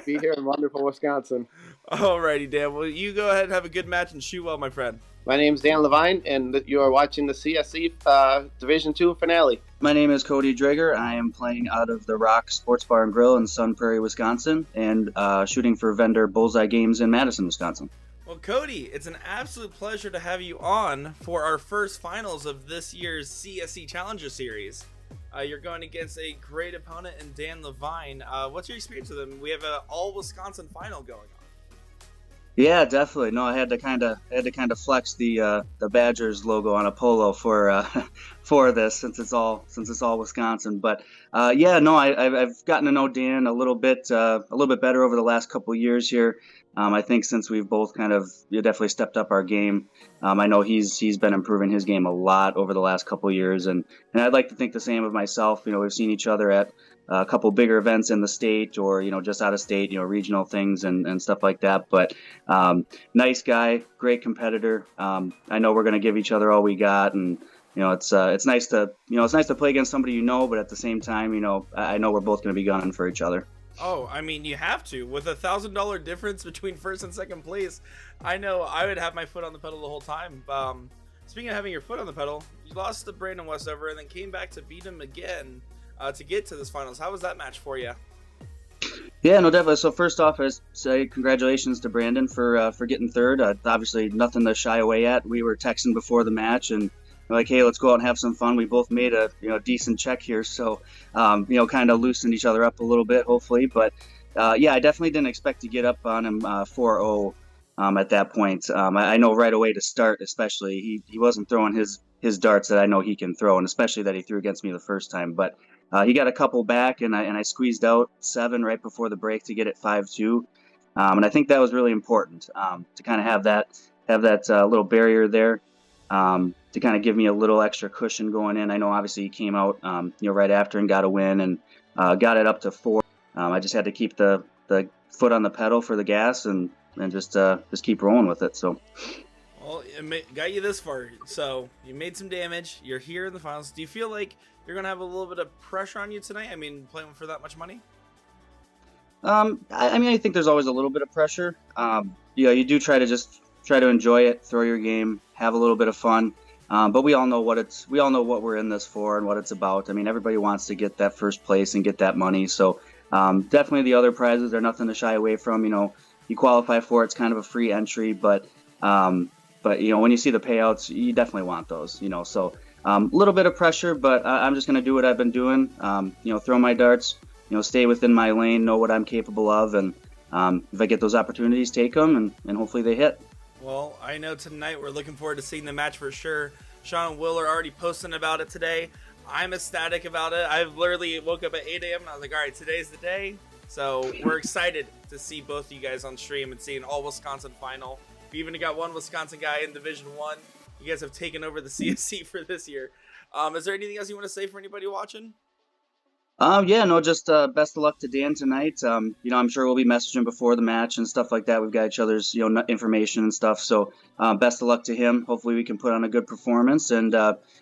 Be here in wonderful Wisconsin. Alrighty, Dan. Well, you go ahead and have a good match and shoot well, my friend. My name's Dan Lavine, and you are watching the CSC Division 2 finale. My name is Cody Drager. I am playing out of the Rock Sports Bar and Grill in Sun Prairie, Wisconsin, and shooting for vendor Bullseye Games in Madison, Wisconsin. Well, Cody, it's an absolute pleasure to have you on for our first finals of this year's CSC Challenger Series. You're going against a great opponent in Dan Lavine. What's your experience with him? We have an all-Wisconsin final going on. Yeah, definitely. No, I had to kind of flex the Badgers logo on a polo for this since it's all Wisconsin. But yeah, no, I've gotten to know Dan a little bit better over the last couple of years here. I think since we've both kind of definitely stepped up our game. I know he's been improving his game a lot over the last couple of years, and I'd like to think the same of myself. We've seen each other at a couple bigger events in the state, or just out of state, regional things and stuff like that. But nice guy, great competitor. I know we're going to give each other all we got, and it's nice to play against somebody but at the same time, I know we're both going to be gunning for each other. Oh, I mean, you have to. With $1,000 difference between first and second place, I know I would have my foot on the pedal the whole time. Speaking of having your foot on the pedal, you lost to Brandon Westover and then came back to beat him again to get to this finals. How was that match for you? Yeah, no, definitely. So first off, I say congratulations to Brandon for getting third. Obviously, nothing to shy away at. We were texting before the match and we're like, hey, let's go out and have some fun. We both made a decent check here, so kind of loosened each other up a little bit, hopefully. But yeah, I definitely didn't expect to get up on him 4-0 at that point. I know right away to start, especially he wasn't throwing his darts that I know he can throw, and especially that he threw against me the first time. But he got a couple back, and I squeezed out 7 right before the break to get it 5-2, and I think that was really important to kind of have that little barrier there. To kind of give me a little extra cushion going in. I know obviously he came out right after and got a win and got it up to 4. I just had to keep the foot on the pedal for the gas and just keep rolling with it. So, well, it got you this far. So you made some damage. You're here in the finals. Do you feel like you're gonna have a little bit of pressure on you tonight? I mean, playing for that much money. I think there's always a little bit of pressure. You do try to enjoy it, throw your game, have a little bit of fun. But we all know what we're in this for and what it's about. I mean, everybody wants to get that first place and get that money. So definitely the other prizes are nothing to shy away from. You qualify for it, it's kind of a free entry, but when you see the payouts, you definitely want those. So a little bit of pressure, but I'm just going to do what I've been doing. Throw my darts. Stay within my lane, know what I'm capable of, and if I get those opportunities, take them, and hopefully they hit. Well, I know tonight we're looking forward to seeing the match for sure. Sean and Will are already posting about it today. I'm ecstatic about it. I literally woke up at 8 a.m. and I was like, all right, today's the day. So we're excited to see both of you guys on stream and see an all-Wisconsin final. We even got one Wisconsin guy in Division 1. You guys have taken over the CSC for this year. Is there anything else you want to say for anybody watching? Just best of luck to Dan tonight. I'm sure we'll be messaging before the match and stuff like that. We've got each other's, information and stuff. So best of luck to him. Hopefully we can put on a good performance. And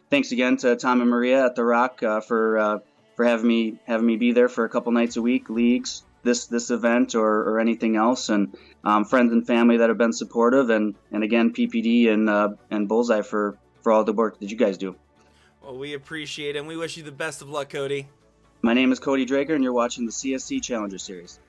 thanks again to Tom and Maria at the Rock for having me be there for a couple nights a week, leagues, this event or anything else, and friends and family that have been supportive, and again PPD and Bullseye for all the work that you guys do. Well, we appreciate it, and we wish you the best of luck, Cody. My name is Cody Drager, and you're watching the CSC Challenger Series.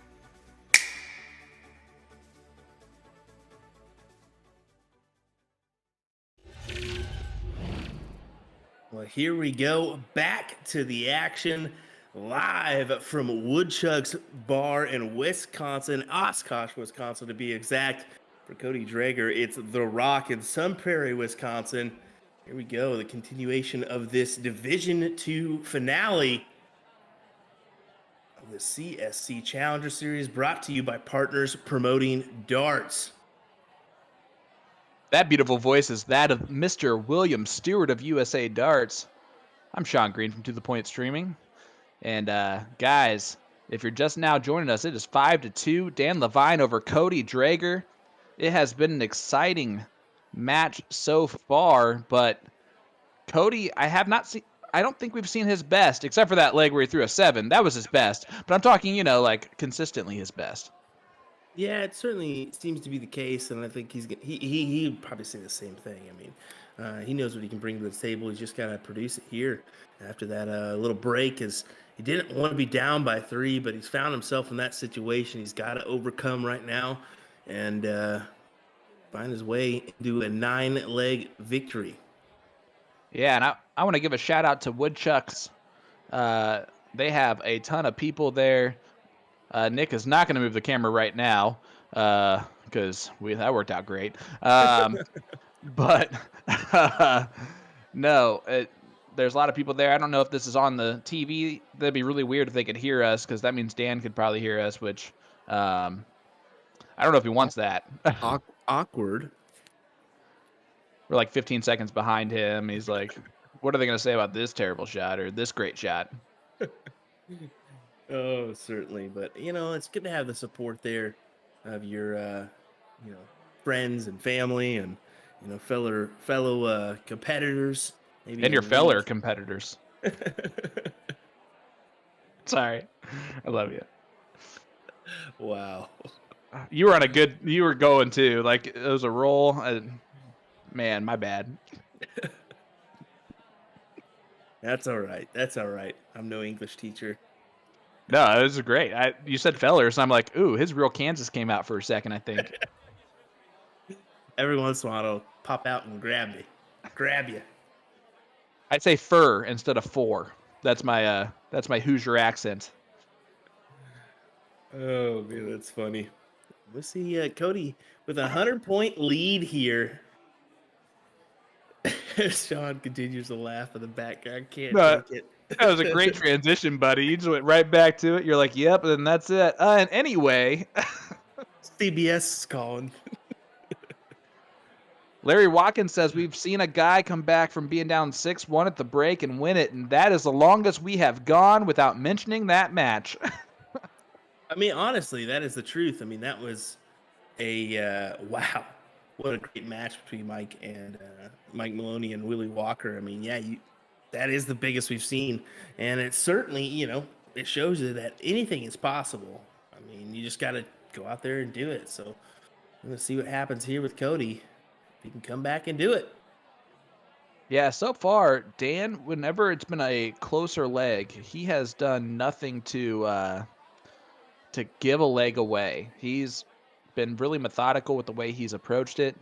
Well, here we go. Back to the action. Live from Woodchuck's Bar in Wisconsin, Oshkosh, Wisconsin to be exact. For Cody Drager, it's The Rock in Sun Prairie, Wisconsin. Here we go. The continuation of this Division 2 finale. The CSC Challenger Series, brought to you by Partners Promoting Darts. That beautiful voice is that of Mr. William Stewart of USA Darts. I'm Sean Green from To The Point Streaming. And guys, if you're just now joining us, it is 5-2. Dan Lavine over Cody Drager. It has been an exciting match so far, but Cody, I don't think we've seen his best, except for that leg where he threw a 7. That was his best. But I'm talking, like consistently his best. Yeah, it certainly seems to be the case, and I think he'd probably say the same thing. I mean, he knows what he can bring to the table. He's just got to produce it here after that little break. Is he didn't want to be down by 3, but he's found himself in that situation. He's got to overcome right now and find his way into a 9-leg victory. Yeah, and I want to give a shout out to Woodchucks. They have a ton of people there. Nick is not going to move the camera right now because that worked out great. But no, there's a lot of people there. I don't know if this is on the TV. That'd be really weird if they could hear us, because that means Dan could probably hear us, which I don't know if he wants that. Awkward. We're like 15 seconds behind him. He's like, what are they going to say about this terrible shot or this great shot? Oh, certainly. But, it's good to have the support there of your, friends and family and, fellow competitors. Maybe And your fellow competitors. Sorry. I love you. Wow. You were going too. Like, it was a roll. Man, my bad. That's all right. I'm no English teacher. No, it was great. You said fellers, and I'm like, ooh, his real Kansas came out for a second, I think. Every once in a while, it'll pop out and grab you. I'd say fur instead of four. That's my Hoosier accent. Oh man, that's funny. Let's see, Cody with a 100-point lead here. Sean continues to laugh in the background. Can't take it. That was a great transition, buddy. You just went right back to it. You're like, yep, and that's it. And anyway. CBS is calling. Larry Watkins says, we've seen a guy come back from being down 6-1 at the break and win it, and that is the longest we have gone without mentioning that match. I mean, honestly, that is the truth. I mean, that was a wow. What a great match between Mike Maloney and Willie Walker. I mean, yeah, that is the biggest we've seen. And it certainly, it shows you that anything is possible. I mean, you just got to go out there and do it. So I'm going to see what happens here with Cody. If he can come back and do it. Yeah, so far, Dan, whenever it's been a closer leg, he has done nothing to give a leg away. He's been really methodical with the way he's approached it.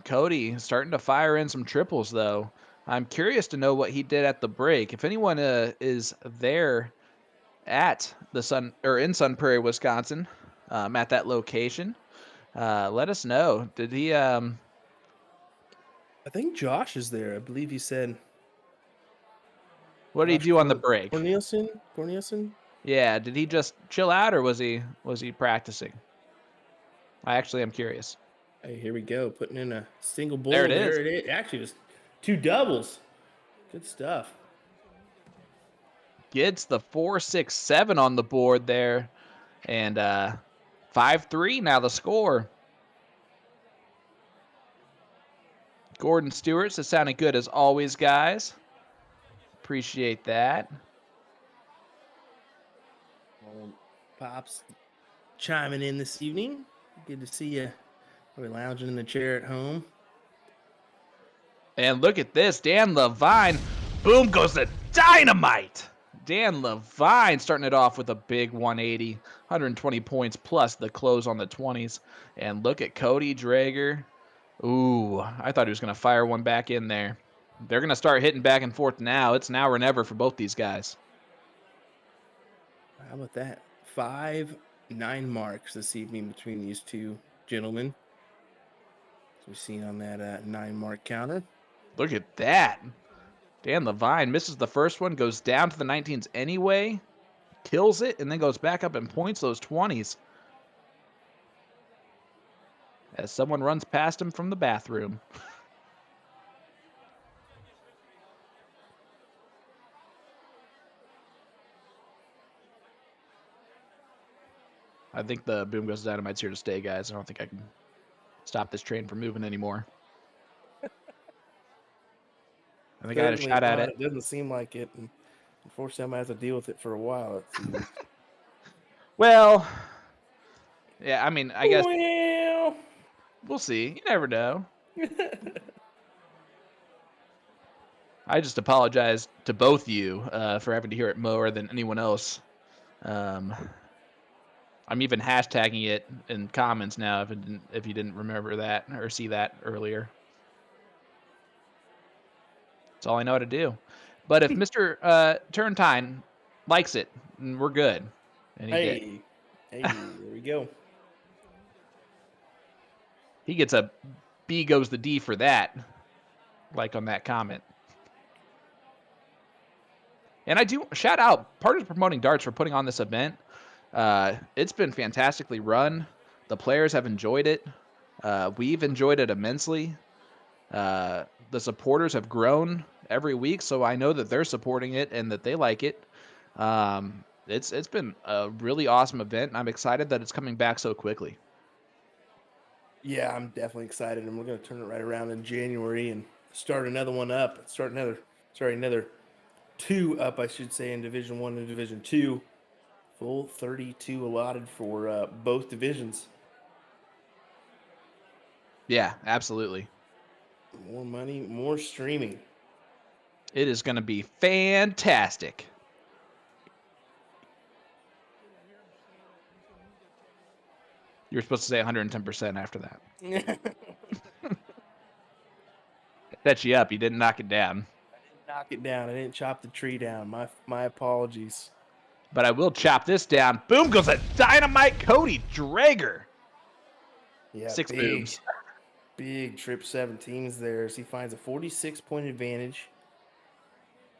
Cody starting to fire in some triples, though. I'm curious to know what he did at the break. If anyone is there at in Sun Prairie, Wisconsin, at that location, let us know. Did he? I think Josh is there. I believe he said. What did he do on the break? Corneliuson? Yeah. Did he just chill out, or was he practicing? I actually am curious. Hey, here we go. Putting in a single bull. There it is. It actually was 2 doubles. Good stuff. Gets the 4-6-7 on the board there. And 5-3 now the score. Gordon Stewart says, sounding good as always, guys. Appreciate that. Pops chiming in this evening. Good to see you. Probably lounging in the chair at home. And look at this. Dan Lavine. Boom goes the dynamite. Dan Lavine starting it off with a big 180. 120 points plus the close on the 20s. And look at Cody Drager. Ooh, I thought he was going to fire one back in there. They're going to start hitting back and forth now. It's now or never for both these guys. How about that? 5-9 marks this evening between these two gentlemen. As we've seen on that 9-mark counter. Look at that. Dan Lavine misses the first one, goes down to the 19s anyway, kills it, and then goes back up and points those 20s. as someone runs past him from the bathroom. I think the Boom Goes Dynamite's here to stay, guys. I don't think I can stop this train from moving anymore. I think I had a Certainly shot at not. it. It doesn't seem like it. And unfortunately, I'm going to have to deal with it for a while, it seems. Well, yeah, I mean, I guess Well. we'll see. You never know. I just apologize to both you for having to hear it more than anyone else. I'm even hashtagging it in comments now if you didn't remember that or see that earlier. That's all I know how to do. But if Mr. Turntine likes it, we're good. And he did. Hey, there we go. He gets a B goes the D for that, like on that comment. And I do shout out Partners Promoting Darts for putting on this event. It's been fantastically run. The players have enjoyed it. We've enjoyed it immensely. The supporters have grown every week, so I know that they're supporting it and that they like it. It's been a really awesome event, and I'm excited that it's coming back so quickly. Yeah, I'm definitely excited, and we're going to turn it right around in January and start another one up. Another 2 up, I should say, in Division 1 and Division 2. Full 32 allotted for both divisions. Yeah, absolutely. More money, more streaming. It is going to be fantastic. You're supposed to say 110% after that. Set you up. You didn't knock it down. I didn't knock it down. I didn't chop the tree down. My apologies. But I will chop this down. Boom goes a dynamite Cody Drager. Yeah, 6 booms. Big trip 17s there as he finds a 46-point advantage.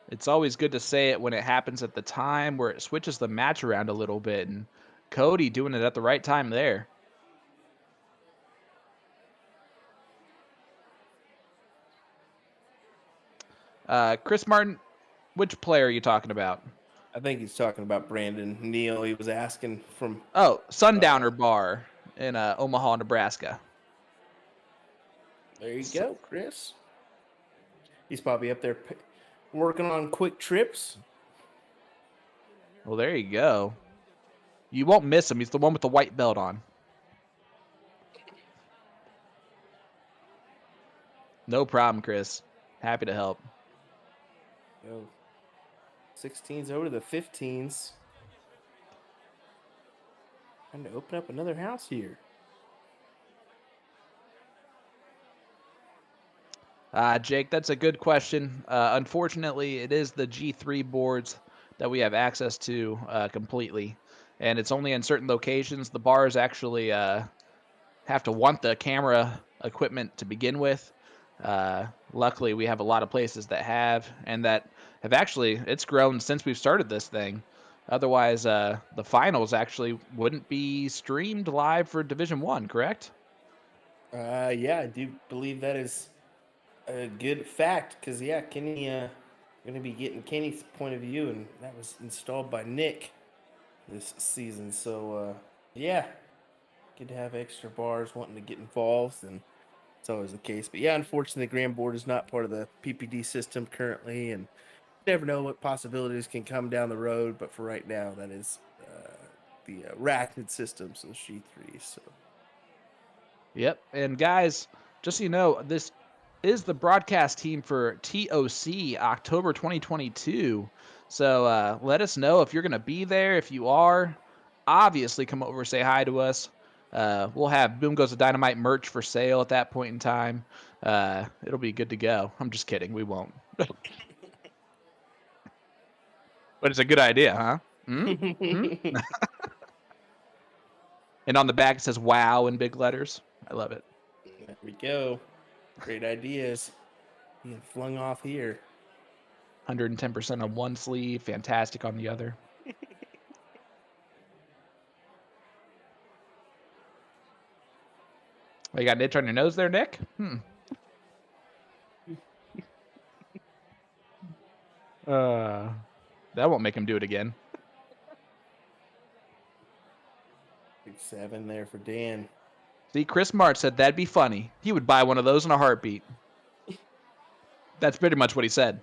It's always good to say it when it happens at the time where it switches the match around a little bit. And Cody doing it at the right time there. Chris Martin, which player are you talking about? I think he's talking about Brandon Neal. He was asking from... Oh, Sundowner Bar in Omaha, Nebraska. There you go, Chris. He's probably up there working on quick trips. Well, there you go. You won't miss him. He's the one with the white belt on. No problem, Chris. Happy to help. Go 16s over to the 15s. Trying to open up another house here. Jake, that's a good question. Unfortunately, it is the G3 boards that we have access to completely. And it's only in certain locations. The bars actually have to want the camera equipment to begin with. Luckily, we have a lot of places that have, and that have actually, it's grown since we've started this thing. Otherwise, the finals actually wouldn't be streamed live for Division 1, correct? Yeah, I do believe that is a good fact because, yeah, Kenny going to be getting Kenny's point of view, and that was installed by Nick this season. So, yeah, good to have extra bars wanting to get involved, and it's always the case. But, yeah, unfortunately, the Grand Board is not part of the PPD system currently, and you never know what possibilities can come down the road. But for right now, that is the Arachnid system, so G3. So. Yep. And guys, just so you know, this is the broadcast team for TOC October 2022. So let us know if you're going to be there. If you are, obviously come over and say hi to us. We'll have Boom Goes the Dynamite merch for sale at that point in time. It'll be good to go. I'm just kidding. We won't. But it's a good idea, huh? Mm-hmm. And on the back it says "Wow" in big letters. I love it. There we go. Great ideas being flung off here. 110% on one sleeve, fantastic on the other. You got an itch on your nose there, Nick? That won't make him do it again. Big 7 there for Dan. See, Chris March said that'd be funny. He would buy one of those in a heartbeat. That's pretty much what he said.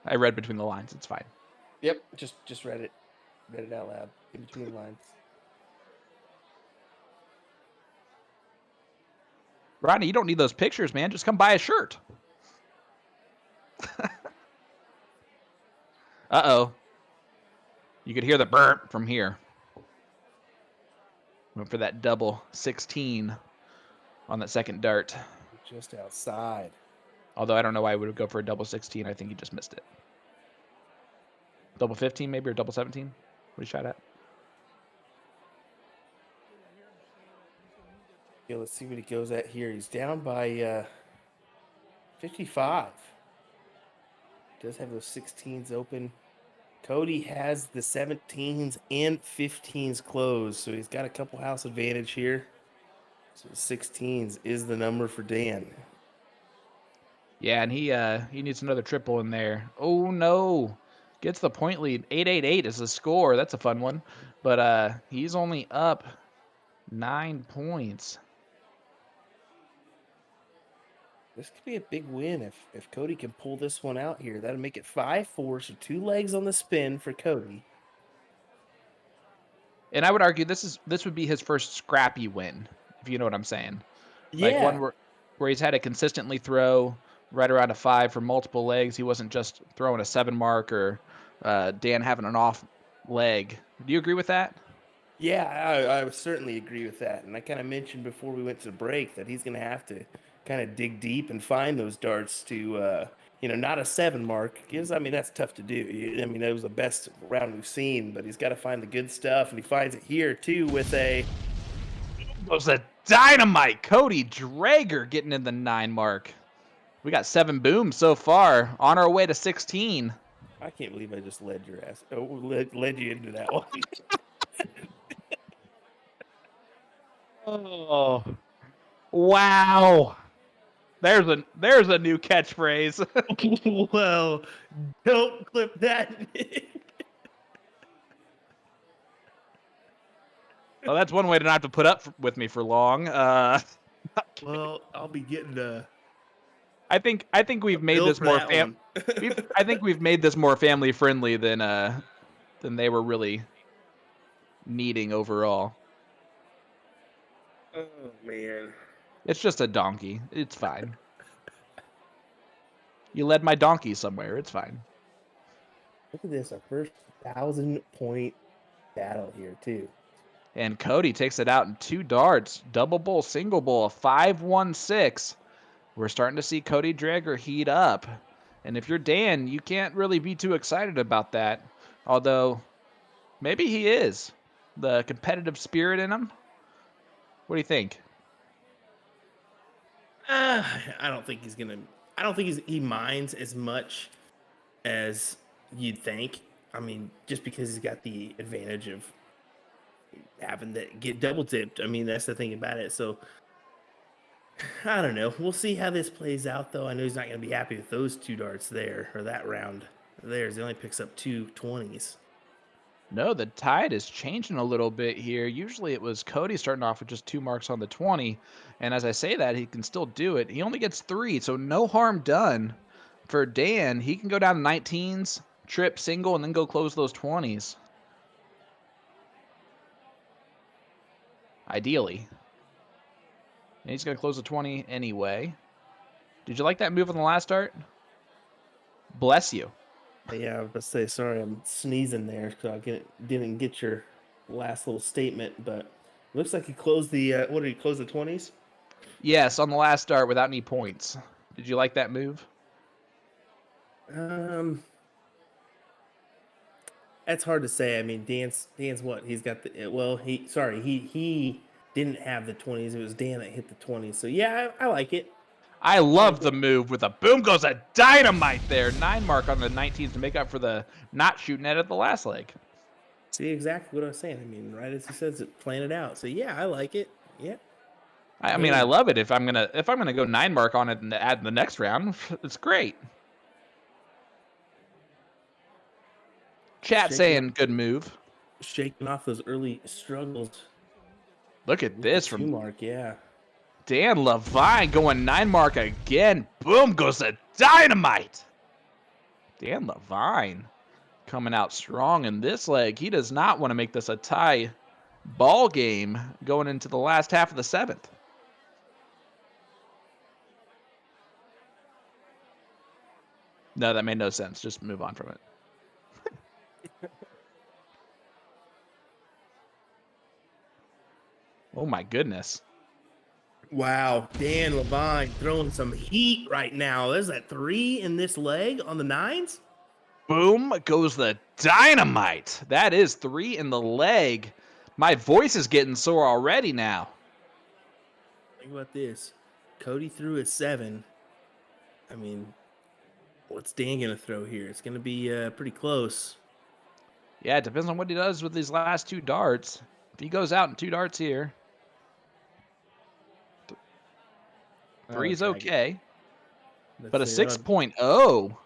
I read between the lines. It's fine. Yep, just read it. Read it out loud in between the lines. Rodney, you don't need those pictures, man. Just come buy a shirt. Uh-oh. You could hear the burp from here. Went for that double 16 on that second dart. Just outside. Although I don't know why I would go for a double 16. I think he just missed it. Double 15 maybe, or double 17? What he shot at? Yeah, let's see what he goes at here. He's down by 55. Does have those 16s open. Cody has the 17s and 15s closed, so he's got a couple house advantage here. So 16s is the number for Dan. Yeah, and he needs another triple in there. Oh no. Gets the point lead. 8-8-8 is the score. That's a fun one. But he's only up 9 points. This could be a big win if Cody can pull this one out here. That'll make it 5-4, so 2 legs on the spin for Cody. And I would argue this would be his first scrappy win, if you know what I'm saying. Yeah. Like one where he's had to consistently throw right around a 5 for multiple legs. He wasn't just throwing a 7 mark or Dan having an off leg. Do you agree with that? Yeah, I would certainly agree with that. And I kind of mentioned before we went to the break that he's going to have to kind of dig deep and find those darts to, not a 7 mark. Because, I mean, that's tough to do. I mean, that was the best round we've seen, but he's got to find the good stuff. And he finds it here, too, with a... It was a dynamite. Cody Drager getting in the 9 mark. We got 7 booms so far. On our way to 16. I can't believe I just led your ass. Led you into that one. Oh, wow! There's a new catchphrase. Well, don't clip that. Well, that's one way to not have to put up with me for long. Well, I'll be getting I think we've made this more I think we've made this more family friendly than they were really needing overall. Oh man. It's just a donkey. It's fine. You led my donkey somewhere. It's fine. Look at this, our first 1,000-point battle here too. And Cody takes it out in 2 darts. Double bowl, single bowl, a 5-1-6. We're starting to see Cody Drager heat up. And if you're Dan, you can't really be too excited about that. Although, maybe he is. The competitive spirit in him. What do you think? I don't think he's gonna. I don't think he minds as much as you'd think. I mean, just because he's got the advantage of having to get double dipped. I mean, that's the thing about it. So I don't know. We'll see how this plays out, though. I know he's not going to be happy with those 2 darts there, or that round there. He only picks up 2 20s. No, the tide is changing a little bit here. Usually it was Cody starting off with just 2 marks on the 20. And as I say that, he can still do it. He only gets 3, so no harm done. For Dan, he can go down to 19s, trip, single, and then go close those 20s. Ideally. And he's going to close the 20 anyway. Did you like that move on the last dart? Bless you. Yeah, I was about to say, sorry, I'm sneezing there, so I didn't get your last little statement, but it looks like he closed the, what did he close the 20s? Yes, on the last dart without any points. Did you like that move? That's hard to say. I mean, Dan's what? He's got the, well, he didn't have the 20s. It was Dan that hit the 20s. So yeah, I like it. I love the move with a boom goes a dynamite there. 9 mark on the 19s to make up for the not shooting it at the last leg. See exactly what I was saying. I mean, right as he says it, plan it out. So yeah, I like it. Yeah. I mean, I love it. If I'm gonna go 9 mark on it and add the next round, it's great. Chat saying good move. Shaking off those early struggles. Look at this Two from mark, yeah. Dan Lavine going 9 mark again. Boom goes the dynamite. Dan Lavine coming out strong in this leg. He does not want to make this a tie ball game going into the last half of the 7th. No, that made no sense. Just move on from it. Oh my goodness. Wow, Dan Lavine throwing some heat right now. There's that 3 in this leg on the 9s. Boom goes the dynamite. That is 3 in the leg. My voice is getting sore already now. Think about this. Cody threw a 7. I mean, what's Dan going to throw here? It's going to be pretty close. Yeah, it depends on what he does with these last 2 darts. If he goes out in 2 darts here, 3 is okay. But a 6.0.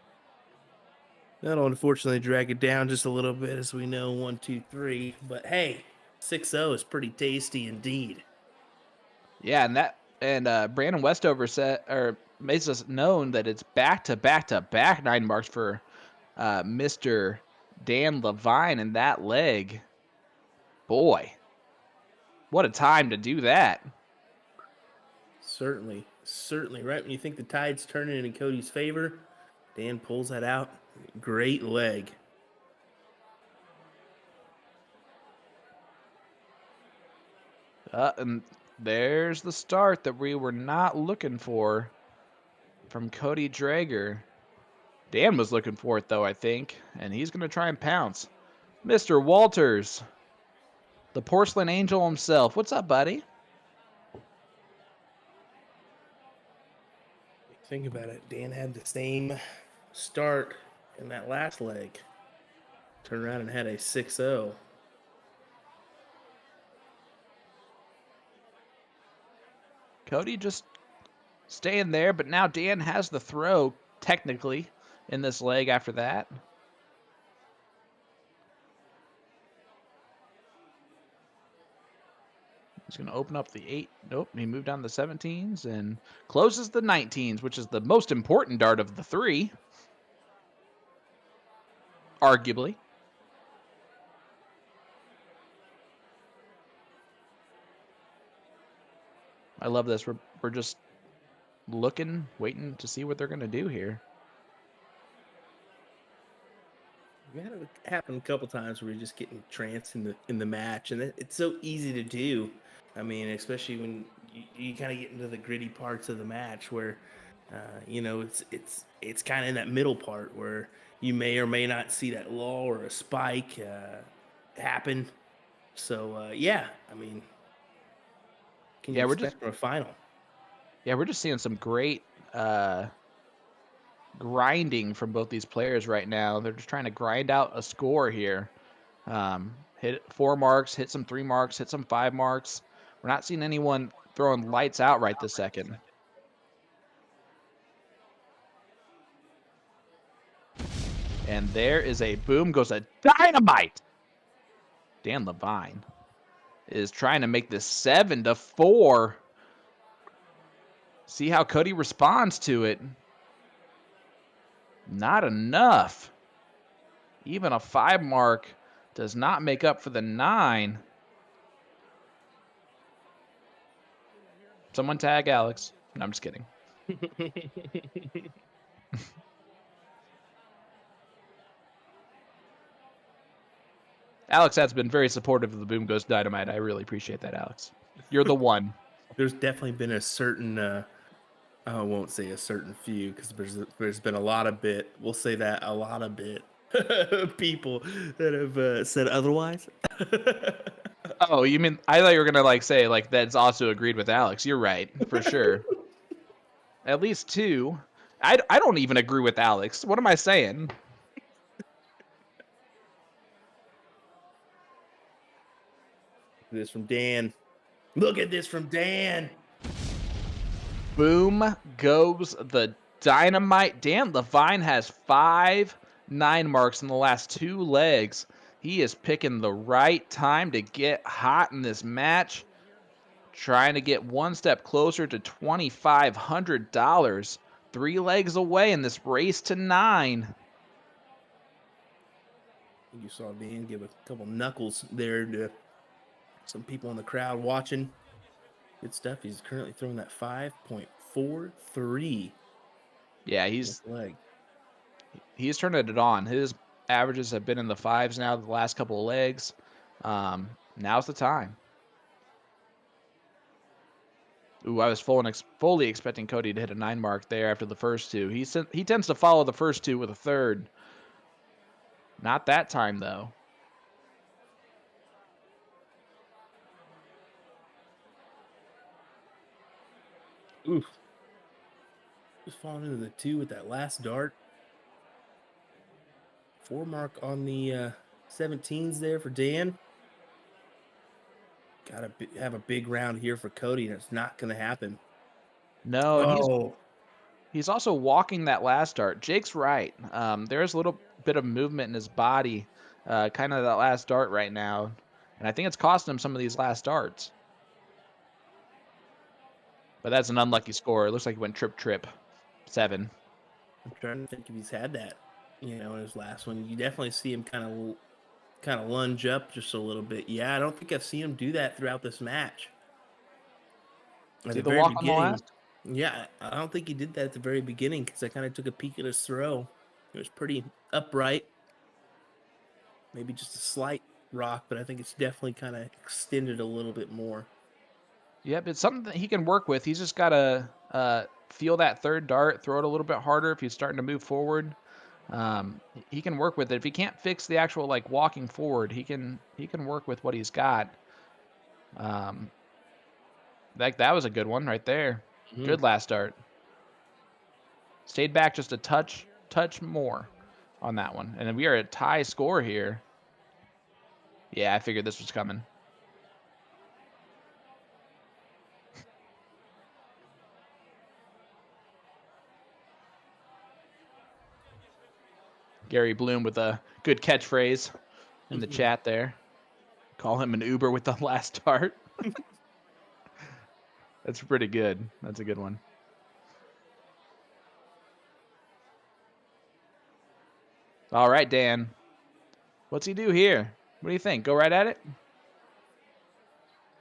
That'll unfortunately drag it down just a little bit, as we know, 1, 2, 3. But hey, 6-0 is pretty tasty indeed. Yeah, and Brandon Westover makes us known that it's back-to-back 9 marks for Mr. Dan Lavine in that leg. Boy, what a time to do that. Certainly. Right when you think the tide's turning in Cody's favor, Dan pulls that out. Great leg. And there's the start that we were not looking for from Cody Drager. Dan was looking for it, though, I think, and he's going to try and pounce. Mr. Walters, the porcelain angel himself. What's up, buddy? Think about it. Dan had the same start in that last leg. Turned around and had a 6-0. Cody just staying there, but now Dan has the throw, technically, in this leg after that. He's going to open up the 8. Nope, he moved down the 17s and closes the 19s, which is the most important dart of the 3. Arguably. I love this. We're just looking, waiting to see what they're going to do here. We had it happen a couple times where we just get entranced in the match, and it's so easy to do. I mean, especially when you kind of get into the gritty parts of the match where, it's kind of in that middle part where you may or may not see that lull or a spike happen. So yeah, I mean, can you expect from a final? Yeah, we're just seeing some great grinding from both these players right now. They're just trying to grind out a score here. Hit 4 marks, hit some 3 marks, hit some 5 marks. We're not seeing anyone throwing lights out right this second. And there is a boom goes a dynamite. Dan Lavine is trying to make this 7-4. See how Cody responds to it. Not enough. Even a 5 mark does not make up for the 9. Someone tag Alex. No, I'm just kidding. Alex has been very supportive of the Boom Goes Dynamite. I really appreciate that, Alex. You're the one. There's definitely been a certain, I won't say a certain few, because there's been a lot of we'll say that, a lot of people that have said otherwise. Oh, you mean, I thought you were going to say that's also agreed with Alex. You're right, for sure. At least 2. I don't even agree with Alex. What am I saying? This from Dan. Look at this from Dan. Boom goes the dynamite. Dan Lavine has 5 9 marks in the last 2 legs. He is picking the right time to get hot in this match. Trying to get one step closer to $2,500. 3 legs away in this race to 9. You saw Dan give a couple knuckles there to some people in the crowd watching. Good stuff. He's currently throwing that 5.43. Yeah, he's turning it on. His averages have been in the 5s now the last couple of legs. Now's the time. Ooh, I was fully expecting Cody to hit a 9 mark there after the first 2. He tends to follow the first 2 with a 3rd. Not that time, though. Oof. Just falling into the 2 with that last dart. 4 mark on the 17s there for Dan. Gotta have a big round here for Cody, and it's not going to happen. No, and Oh, he's also walking that last dart. Jake's right. There's a little bit of movement in his body, kind of that last dart right now. And I think it's costing him some of these last darts. But that's an unlucky score. It looks like he went trip 7. I'm trying to think if he's had that, in his last one. You definitely see him kind of lunge up just a little bit. Yeah, I don't think I've seen him do that throughout this match. At See the the very walk on the beginning, last? yeah, I don't think he did that at the very beginning because I kind of took a peek at his throw. It was pretty upright, maybe just a slight rock, but I think it's definitely kind of extended a little bit more. Yep, it's something that he can work with. He's just got to feel that 3rd dart, throw it a little bit harder if he's starting to move forward. He can work with it. If he can't fix the actual walking forward, he can work with what he's got. That was a good one right there. Mm-hmm. Good last dart. Stayed back just a touch more on that one. And then we are at tie score here. Yeah, I figured this was coming. Gary Bloom with a good catchphrase in the chat there. Call him an Uber with the last dart. That's pretty good. That's a good one. All right, Dan. What's he do here? What do you think? Go right at it?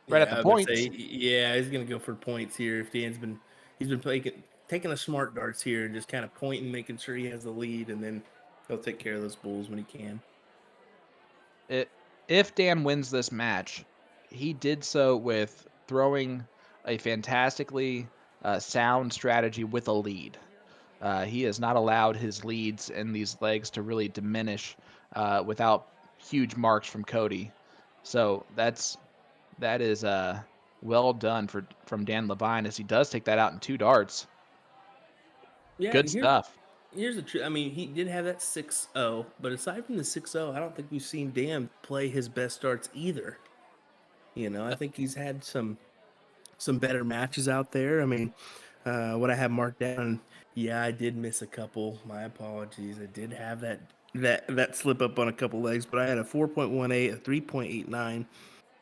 Right at the points. Yeah, he's gonna go for points here. If Dan's he's been taking the smart darts here and just kind of pointing, making sure he has the lead, and then he'll take care of those bulls when he can. If Dan wins this match, he did so with throwing a fantastically sound strategy with a lead. He has not allowed his leads in these legs to really diminish without huge marks from Cody. So that is well done from Dan Lavine as he does take that out in 2 darts. Yeah, good stuff. Here's the truth. I mean, he did have that 6-0, but aside from the 6-0, I don't think we've seen Dan play his best darts either. I think he's had some better matches out there. I mean, what I have marked down, yeah, I did miss a couple. My apologies. I did have that slip up on a couple legs, but I had a 4.18, a 3.89,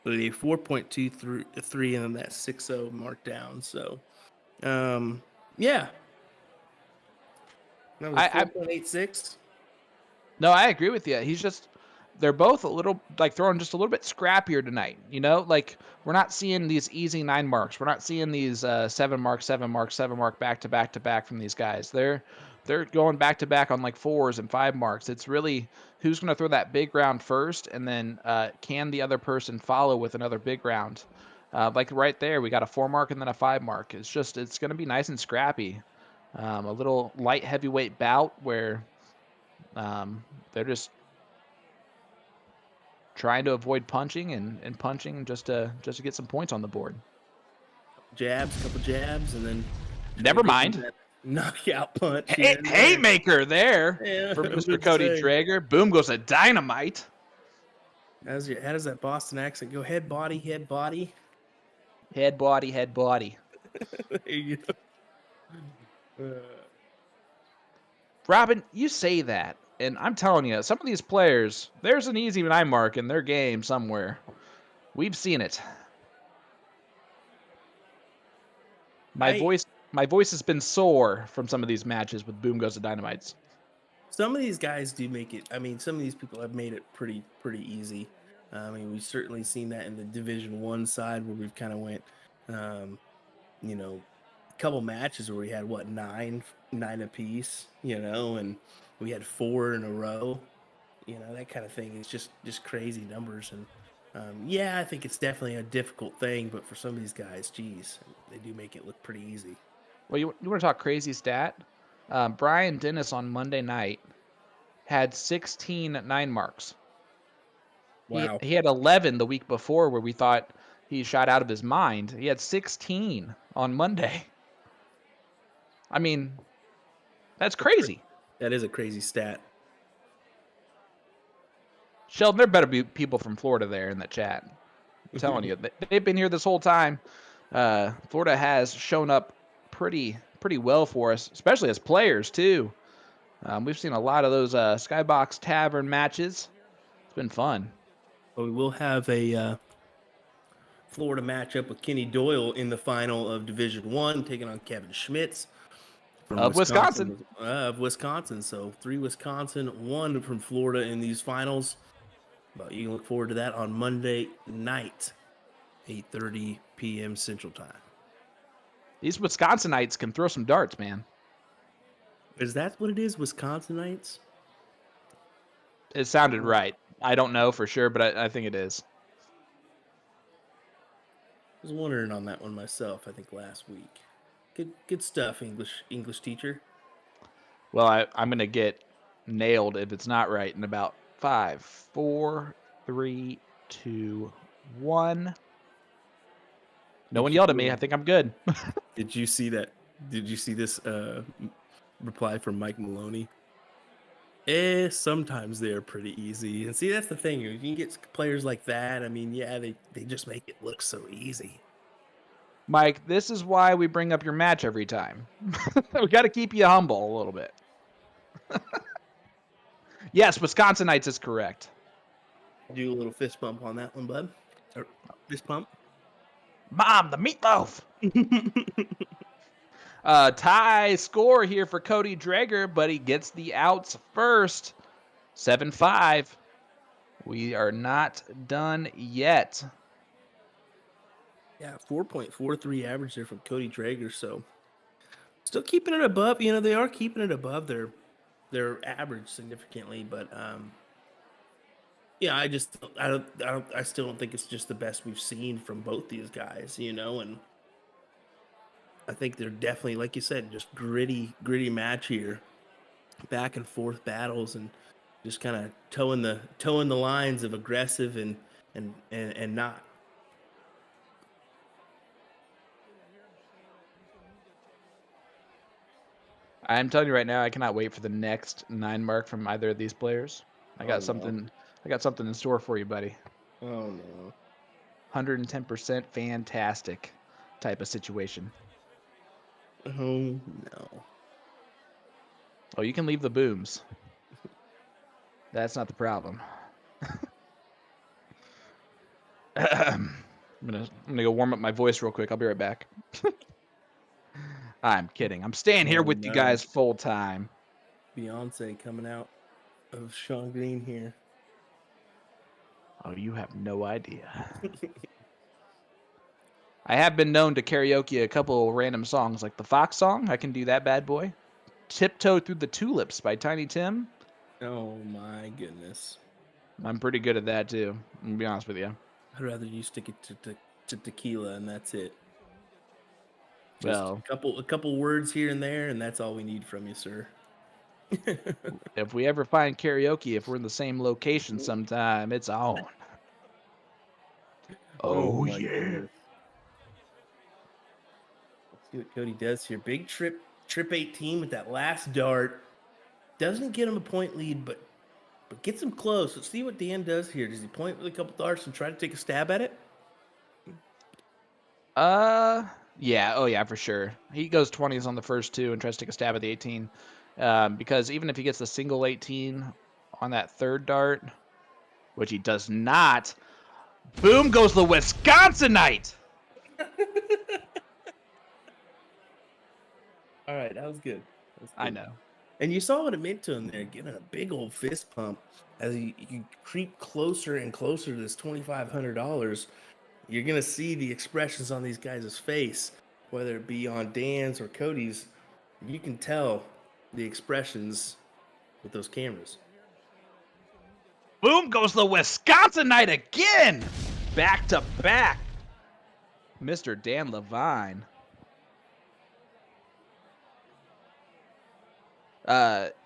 with a 4.23, and then that 6-0 marked down. So, yeah. No, 4.86. No, I agree with you. They're both a little throwing just a little bit scrappier tonight. We're not seeing these easy 9 marks. We're not seeing these 7 mark back to back from these guys. They're going back to back on 4s and 5 marks. It's really who's going to throw that big round first, and then can the other person follow with another big round? Right there, we got a 4 mark and then a 5 mark. It's going to be nice and scrappy. A little light heavyweight bout where they're just trying to avoid punching and punching just to get some points on the board. Couple jabs, and then never mind. Knockout punch. Haymaker there for Mr. Cody Drager. Boom goes a dynamite. How does that Boston accent go? Head, body. Head, body. There you go. Robin, you say that, and I'm telling you, some of these players, there's an easy 9 mark in their game somewhere. We've seen it. My voice has been sore from some of these matches with Boom Goes the Dynamites. Some of these guys do make it. I mean, some of these people have made it pretty easy. I mean, we've certainly seen that in the Division 1 side where we've kind of went, you know, a couple matches where we had what nine apiece, and we had 4 in a row, that kind of thing. It's just crazy numbers, and yeah, I think it's definitely a difficult thing. But for some of these guys, geez, they do make it look pretty easy. Well, you want to talk crazy stat? Brian Dennis on Monday night had 16 9 marks. Wow. He had 11 the week before where we thought he shot out of his mind. He had 16 on Monday. I mean, that's crazy. That is a crazy stat. Sheldon, there better be people from Florida there in the chat. I'm telling you, they've been here this whole time. Florida has shown up pretty well for us, especially as players too. We've seen a lot of those Skybox Tavern matches. It's been fun. Well, we will have a Florida matchup with Kenny Doyle in the final of Division 1, taking on Kevin Schmitz from Wisconsin. Of Wisconsin. So 3 Wisconsin, 1 from Florida in these finals. But you can look forward to that on Monday night, 8:30 p.m. Central Time. These Wisconsinites can throw some darts, man. Is that what it is, Wisconsinites? It sounded right. I don't know for sure, but I think it is. I was wondering on that one myself, I think last week. Good stuff, English teacher. Well, I'm going to get nailed if it's not right in about 5, 4, 3, 2, 1. No one yelled at me. I think I'm good. Did you see that? Did you see this reply from Mike Maloney? Sometimes they're pretty easy. And see, that's the thing. You can get players like that. I mean, yeah, they just make it look so easy. Mike, this is why we bring up your match every time. We got to keep you humble a little bit. Yes, Wisconsinites is correct. Do a little fist bump on that one, bud. Or fist pump. Mom, the meatloaf. Tie score here for Cody Dreger, but he gets the outs first. 7-5. We are not done yet. Yeah, 4.43 average there from Cody Dreger. So still keeping it above. They are keeping it above their average significantly, but yeah, I still don't think it's just the best we've seen from both these guys, and I think they're definitely, like you said, just gritty match here, back and forth battles, and just kind of towing the lines of aggressive and not. I'm telling you right now, I cannot wait for the next 9 mark from either of these players. I got something in store for you, buddy. Oh no. 110% fantastic type of situation. Oh no. Oh, you can leave the booms. That's not the problem. I'm gonna go warm up my voice real quick. I'll be right back. I'm kidding. I'm staying here with you guys full time. Beyonce coming out of Sean Green here. Oh, you have no idea. I have been known to karaoke a couple random songs, like the Fox song. I can do that bad boy. Tiptoe Through the Tulips by Tiny Tim. Oh my goodness. I'm pretty good at that too. I'm gonna be honest with you. I'd rather you stick it to tequila and that's it. Just Well, a couple words here and there, and that's all we need from you, sir. if we ever find karaoke, if we're in the same location sometime, it's on. Oh my yeah. goodness. Let's see what Cody does here. Big trip 18 with that last dart. Doesn't get him a point lead, but gets him close. Let's see what Dan does here. Does he point with a couple darts and try to take a stab at it? Yeah, oh yeah, for sure. He goes 20s on the first two and tries to take a stab at the 18. Because even if he gets the single 18 on that third dart, which he does not, boom goes the Wisconsinite! All right, that was good. I know. And you saw what it meant to him there, getting a big old fist pump as you creep closer and closer to this $2,500. You're gonna see the expressions on these guys' face, whether it be on Dan's or Cody's. You can tell the expressions with those cameras. Boom goes the Wisconsinite again! Back to back. Mr. Dan Lavine.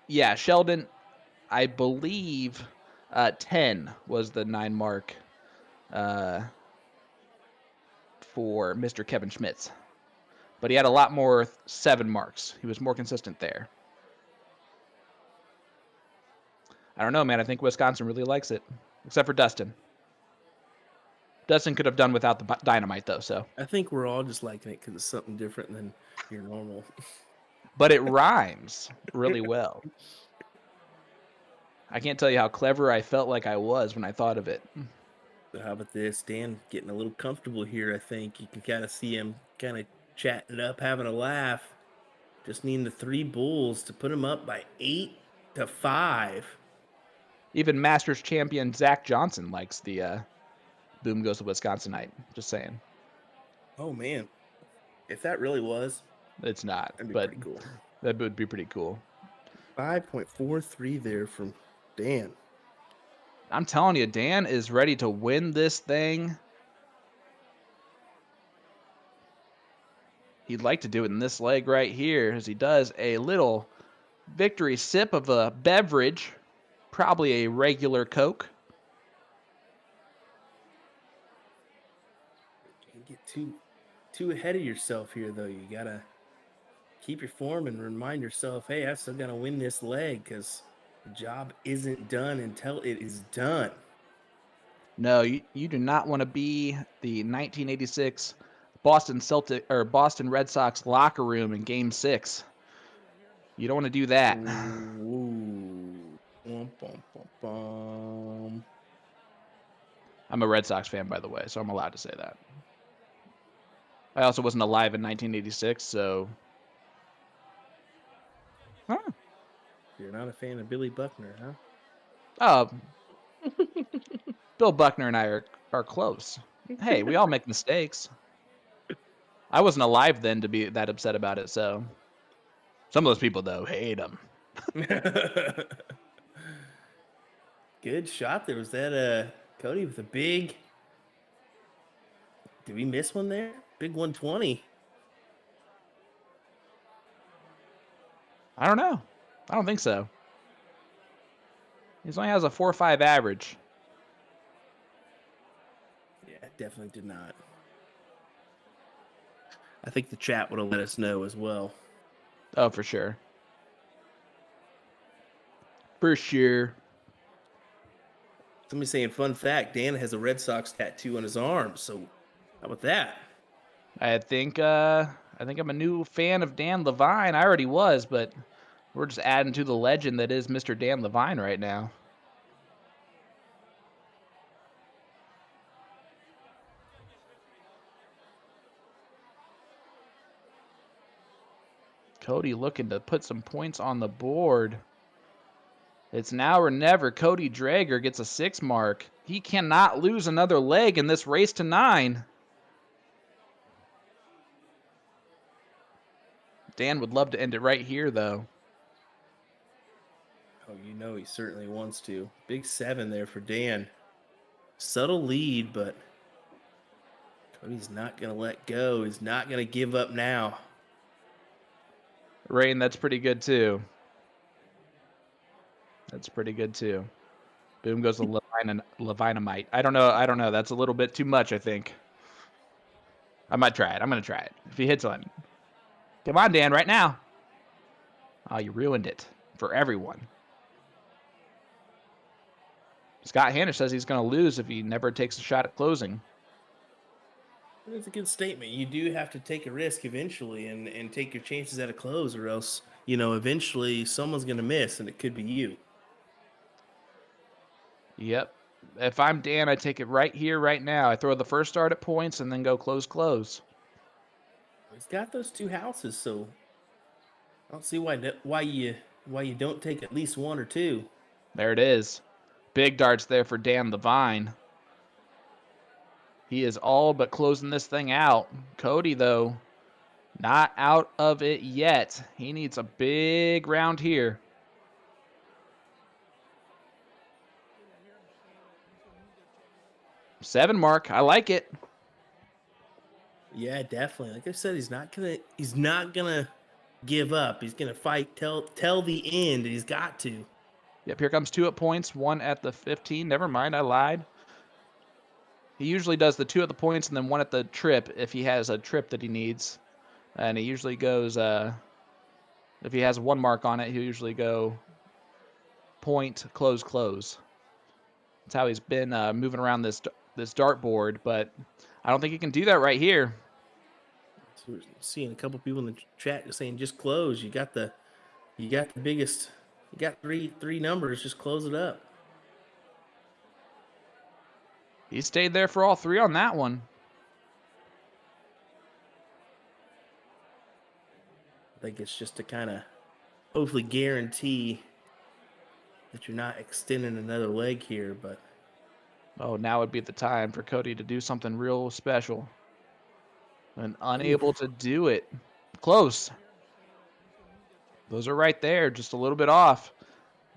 Yeah, Sheldon, I believe 10 was the 9 mark for Mr. Kevin Schmitz. But he had a lot more 7 marks. He was more consistent there. I don't know, man. I think Wisconsin really likes it, except for Dustin. Dustin could have done without the dynamite, though, so. I think we're all just liking it because it's something different than your normal. But it rhymes really well. I can't tell you how clever I felt like I was when I thought of it. So how about this? Dan getting a little comfortable here, I think. You can kind of see him kind of chatting it up, having a laugh. Just needing the 3 bulls to put him up by 8-5. Even Masters champion Zach Johnson likes the boom goes to Wisconsinite. Just saying. Oh, man. If that really was, It's not, that'd be but pretty cool. that would be pretty cool. 5.43 there from Dan. I'm telling you, Dan is ready to win this thing. He'd like to do it in this leg right here as he does a little victory sip of a beverage, probably a regular Coke. Can't get too ahead of yourself here, though. You got to keep your form and remind yourself, hey, I still got to win this leg because the job isn't done until it is done. No, you do not want to be the 1986 Boston Red Sox locker room in Game 6. You don't want to do that. Ooh. Bum, bum, bum, bum. I'm a Red Sox fan, by the way, so I'm allowed to say that. I also wasn't alive in 1986, so. Huh. You're not a fan of Billy Buckner, huh? Bill Buckner and I are close. Hey, we all make mistakes. I wasn't alive then to be that upset about it, so. Some of those people, though, hate him. Good shot there. Was that Cody with a big... Did we miss one there? Big 120. I don't know. I don't think so. He only has a 4.5 average. Yeah, definitely did not. I think the chat would have let us know as well. Oh, for sure. For sure. Somebody saying, fun fact, Dan has a Red Sox tattoo on his arm. So how about that? I think I'm a new fan of Dan Lavine. I already was, but we're just adding to the legend that is Mr. Dan Lavine right now. Cody looking to put some points on the board. It's now or never. Cody Drager gets a 6 mark. He cannot lose another leg in this race to 9. Dan would love to end it right here, though. Oh, you know he certainly wants to. Big 7 there for Dan. Subtle lead, but Cody's not going to let go. He's not going to give up now. Rain, that's pretty good, too. That's pretty good, too. Boom goes the Lavinemite. I don't know. That's a little bit too much, I think. I might try it. I'm going to try it. If he hits one. Come on, Dan, right now. Oh, you ruined it for everyone. Scott Hannish says he's going to lose if he never takes a shot at closing. That's a good statement. You do have to take a risk eventually and take your chances at a close, or else, eventually someone's going to miss, and it could be you. Yep. If I'm Dan, I take it right here, right now. I throw the first dart at points and then go close, close. He's got those two houses, so I don't see why you don't take at least one or two. There it is. Big darts there for Dan Lavine. He is all but closing this thing out. Cody, though, not out of it yet. He needs a big round here. Seven mark. I like it. Yeah, definitely. Like I said, he's not gonna give up. He's gonna fight till the end. He's got to. Yep, here comes two at points, one at the 15. Never mind, I lied. He usually does the two at the points and then one at the trip if he has a trip that he needs. And he usually goes, if he has one mark on it, he'll usually go point, close, close. That's how he's been moving around this dartboard, but I don't think he can do that right here. So we're seeing a couple people in the chat just saying, just close. You got the biggest. You got three numbers. Just close it up. He stayed there for all three on that one. I think it's just to kind of hopefully guarantee that you're not extending another leg here, but oh, now would be the time for Cody to do something real special. And unable to do it. Close. Those are right there, just a little bit off.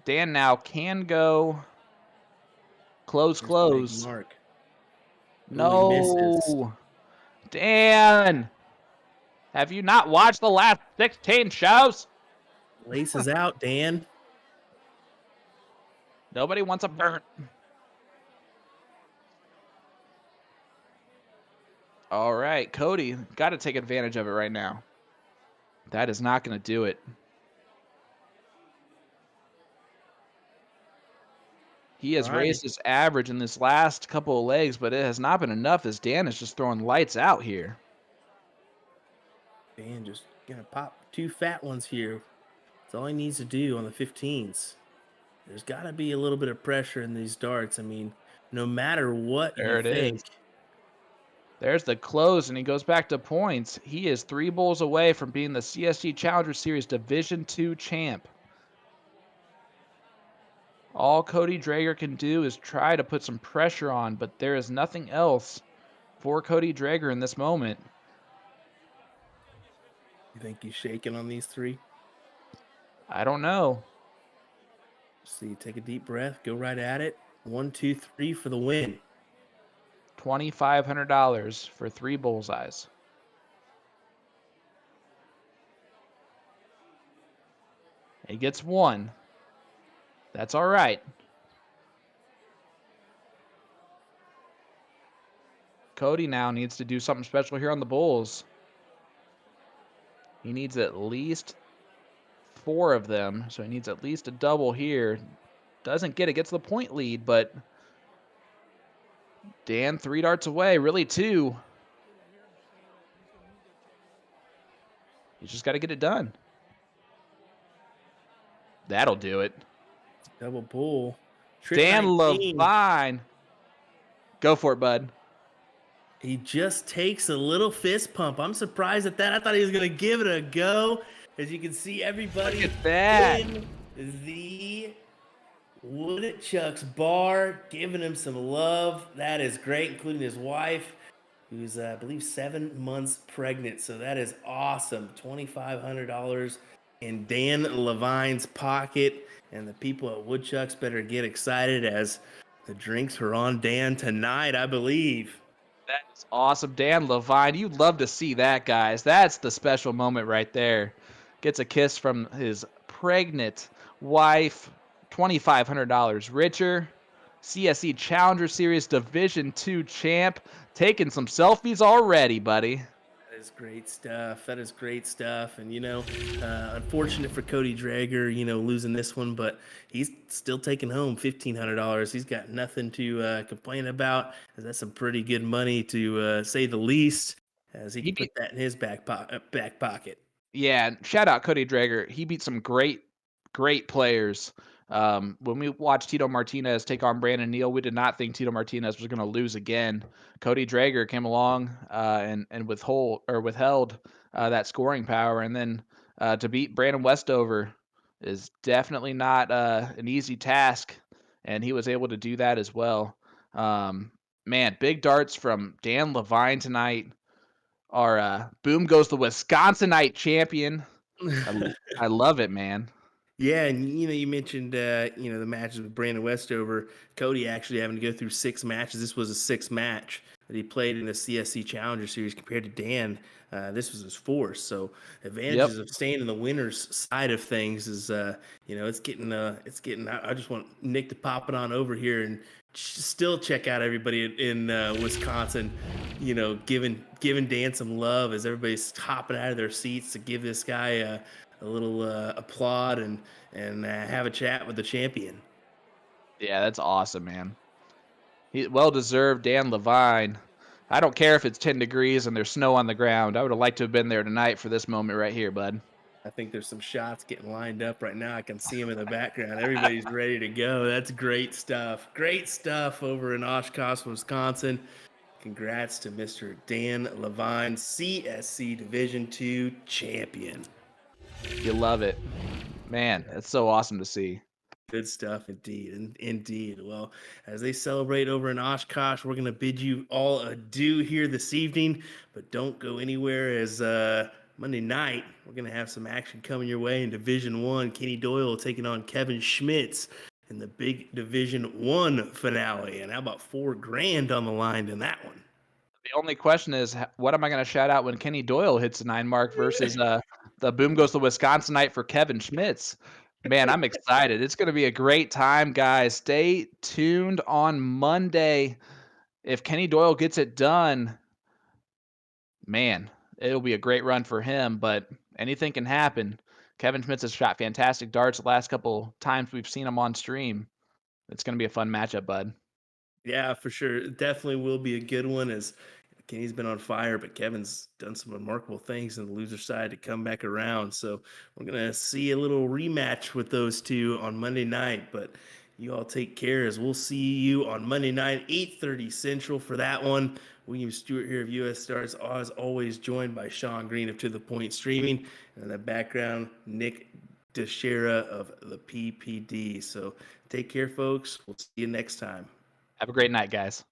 Dan now can go close, close. Mark. No. Dan, have you not watched the last 16 shows? Laces out, Dan. Nobody wants a burnt. All right, Cody, got to take advantage of it right now. That is not going to do it. He has raised his average in this last couple of legs, but it has not been enough as Dan is just throwing lights out here. Dan just going to pop two fat ones here. That's all he needs to do on the 15s. There's got to be a little bit of pressure in these darts. I mean, no matter what there you think. There's the close, and he goes back to points. He is 3 bowls away from being the CSC Challenger Series Division II champ. All Cody Drager can do is try to put some pressure on, but there is nothing else for Cody Drager in this moment. You think he's shaking on these three? I don't know. See, take a deep breath, go right at it. 1, 2, 3 for the win. $2,500 for 3 bullseyes. He gets 1. That's all right. Cody now needs to do something special here on the bulls. He needs at least 4 of them, so he needs at least a double here. Doesn't get it, gets the point lead, but Dan 3 darts away, really 2. He's just got to get it done. That'll do it. Double bull. Dan Lavine. Go for it, bud. He just takes a little fist pump. I'm surprised at that. I thought he was going to give it a go. As you can see, everybody Look at that. in the Woodchucks bar giving him some love. That is great, including his wife, who's, I believe, 7 months pregnant. So that is awesome. $2,500 in Dan Lavine's pocket. And the people at Woodchucks better get excited as the drinks are on Dan tonight, I believe. That's awesome. Dan Lavine, you'd love to see that, guys. That's the special moment right there. Gets a kiss from his pregnant wife. $2,500 richer. CSC Challenger Series Division II champ. Taking some selfies already, buddy. That is great stuff. That is great stuff. And, unfortunate for Cody Drager, losing this one, but he's still taking home $1,500. He's got nothing to complain about. That's some pretty good money to say the least, as he can put that in his back pocket. Yeah, shout out Cody Drager. He beat some great players. When we watched Tito Martinez take on Brandon Neal, we did not think Tito Martinez was going to lose again. Cody Drager came along and withheld that scoring power, and then to beat Brandon Westover is definitely not an easy task, and he was able to do that as well. Man, big darts from Dan Lavine tonight. Our Boom Goes the Wisconsinite champion. I love it, man. Yeah, and you mentioned the matches with Brandon Westover. Cody actually having to go through 6 matches. This was a 6th match that he played in the CSC Challenger Series compared to Dan. This was his 4th. So advantages of staying in the winner's side of things is it's getting. I just want Nick to pop it on over here and still check out everybody in Wisconsin. Giving Dan some love as everybody's hopping out of their seats to give this guy a little applaud and have a chat with the champion. Yeah, that's awesome, man. He well deserved. Dan Lavine. I don't care if it's 10 degrees and there's snow on the ground. I would have liked to have been there tonight for this moment right here, bud. I think there's some shots getting lined up right now. I can see them in the background. Everybody's ready to go. That's great stuff. Great stuff over in Oshkosh, Wisconsin. Congrats to Mr. Dan Lavine, CSC Division II champion. You love it. Man, that's so awesome to see. Good stuff indeed. Indeed. Well, as they celebrate over in Oshkosh, we're going to bid you all adieu here this evening, but don't go anywhere as Monday night, we're going to have some action coming your way in Division I. Kenny Doyle taking on Kevin Schmitz in the big Division I finale. And how about $4,000 on the line in that one? The only question is, what am I going to shout out when Kenny Doyle hits the 9 mark versus the Boom Goes the Wisconsinite for Kevin Schmitz? Man, I'm excited. It's going to be a great time, guys. Stay tuned on Monday. If Kenny Doyle gets it done, man, it'll be a great run for him, but anything can happen. Kevin Schmitz has shot fantastic darts the last couple times we've seen him on stream. It's going to be a fun matchup, bud. Yeah, for sure. It definitely will be a good one as Kenny's been on fire, but Kevin's done some remarkable things on the loser side to come back around. So we're going to see a little rematch with those two on Monday night, but you all take care as we'll see you on Monday night, 8:30 Central for that one. William Stewart here of US Stars, as always, joined by Sean Green of To The Point Streaming. And in the background, Nick DeShera of the PPD. So take care, folks. We'll see you next time. Have a great night, guys.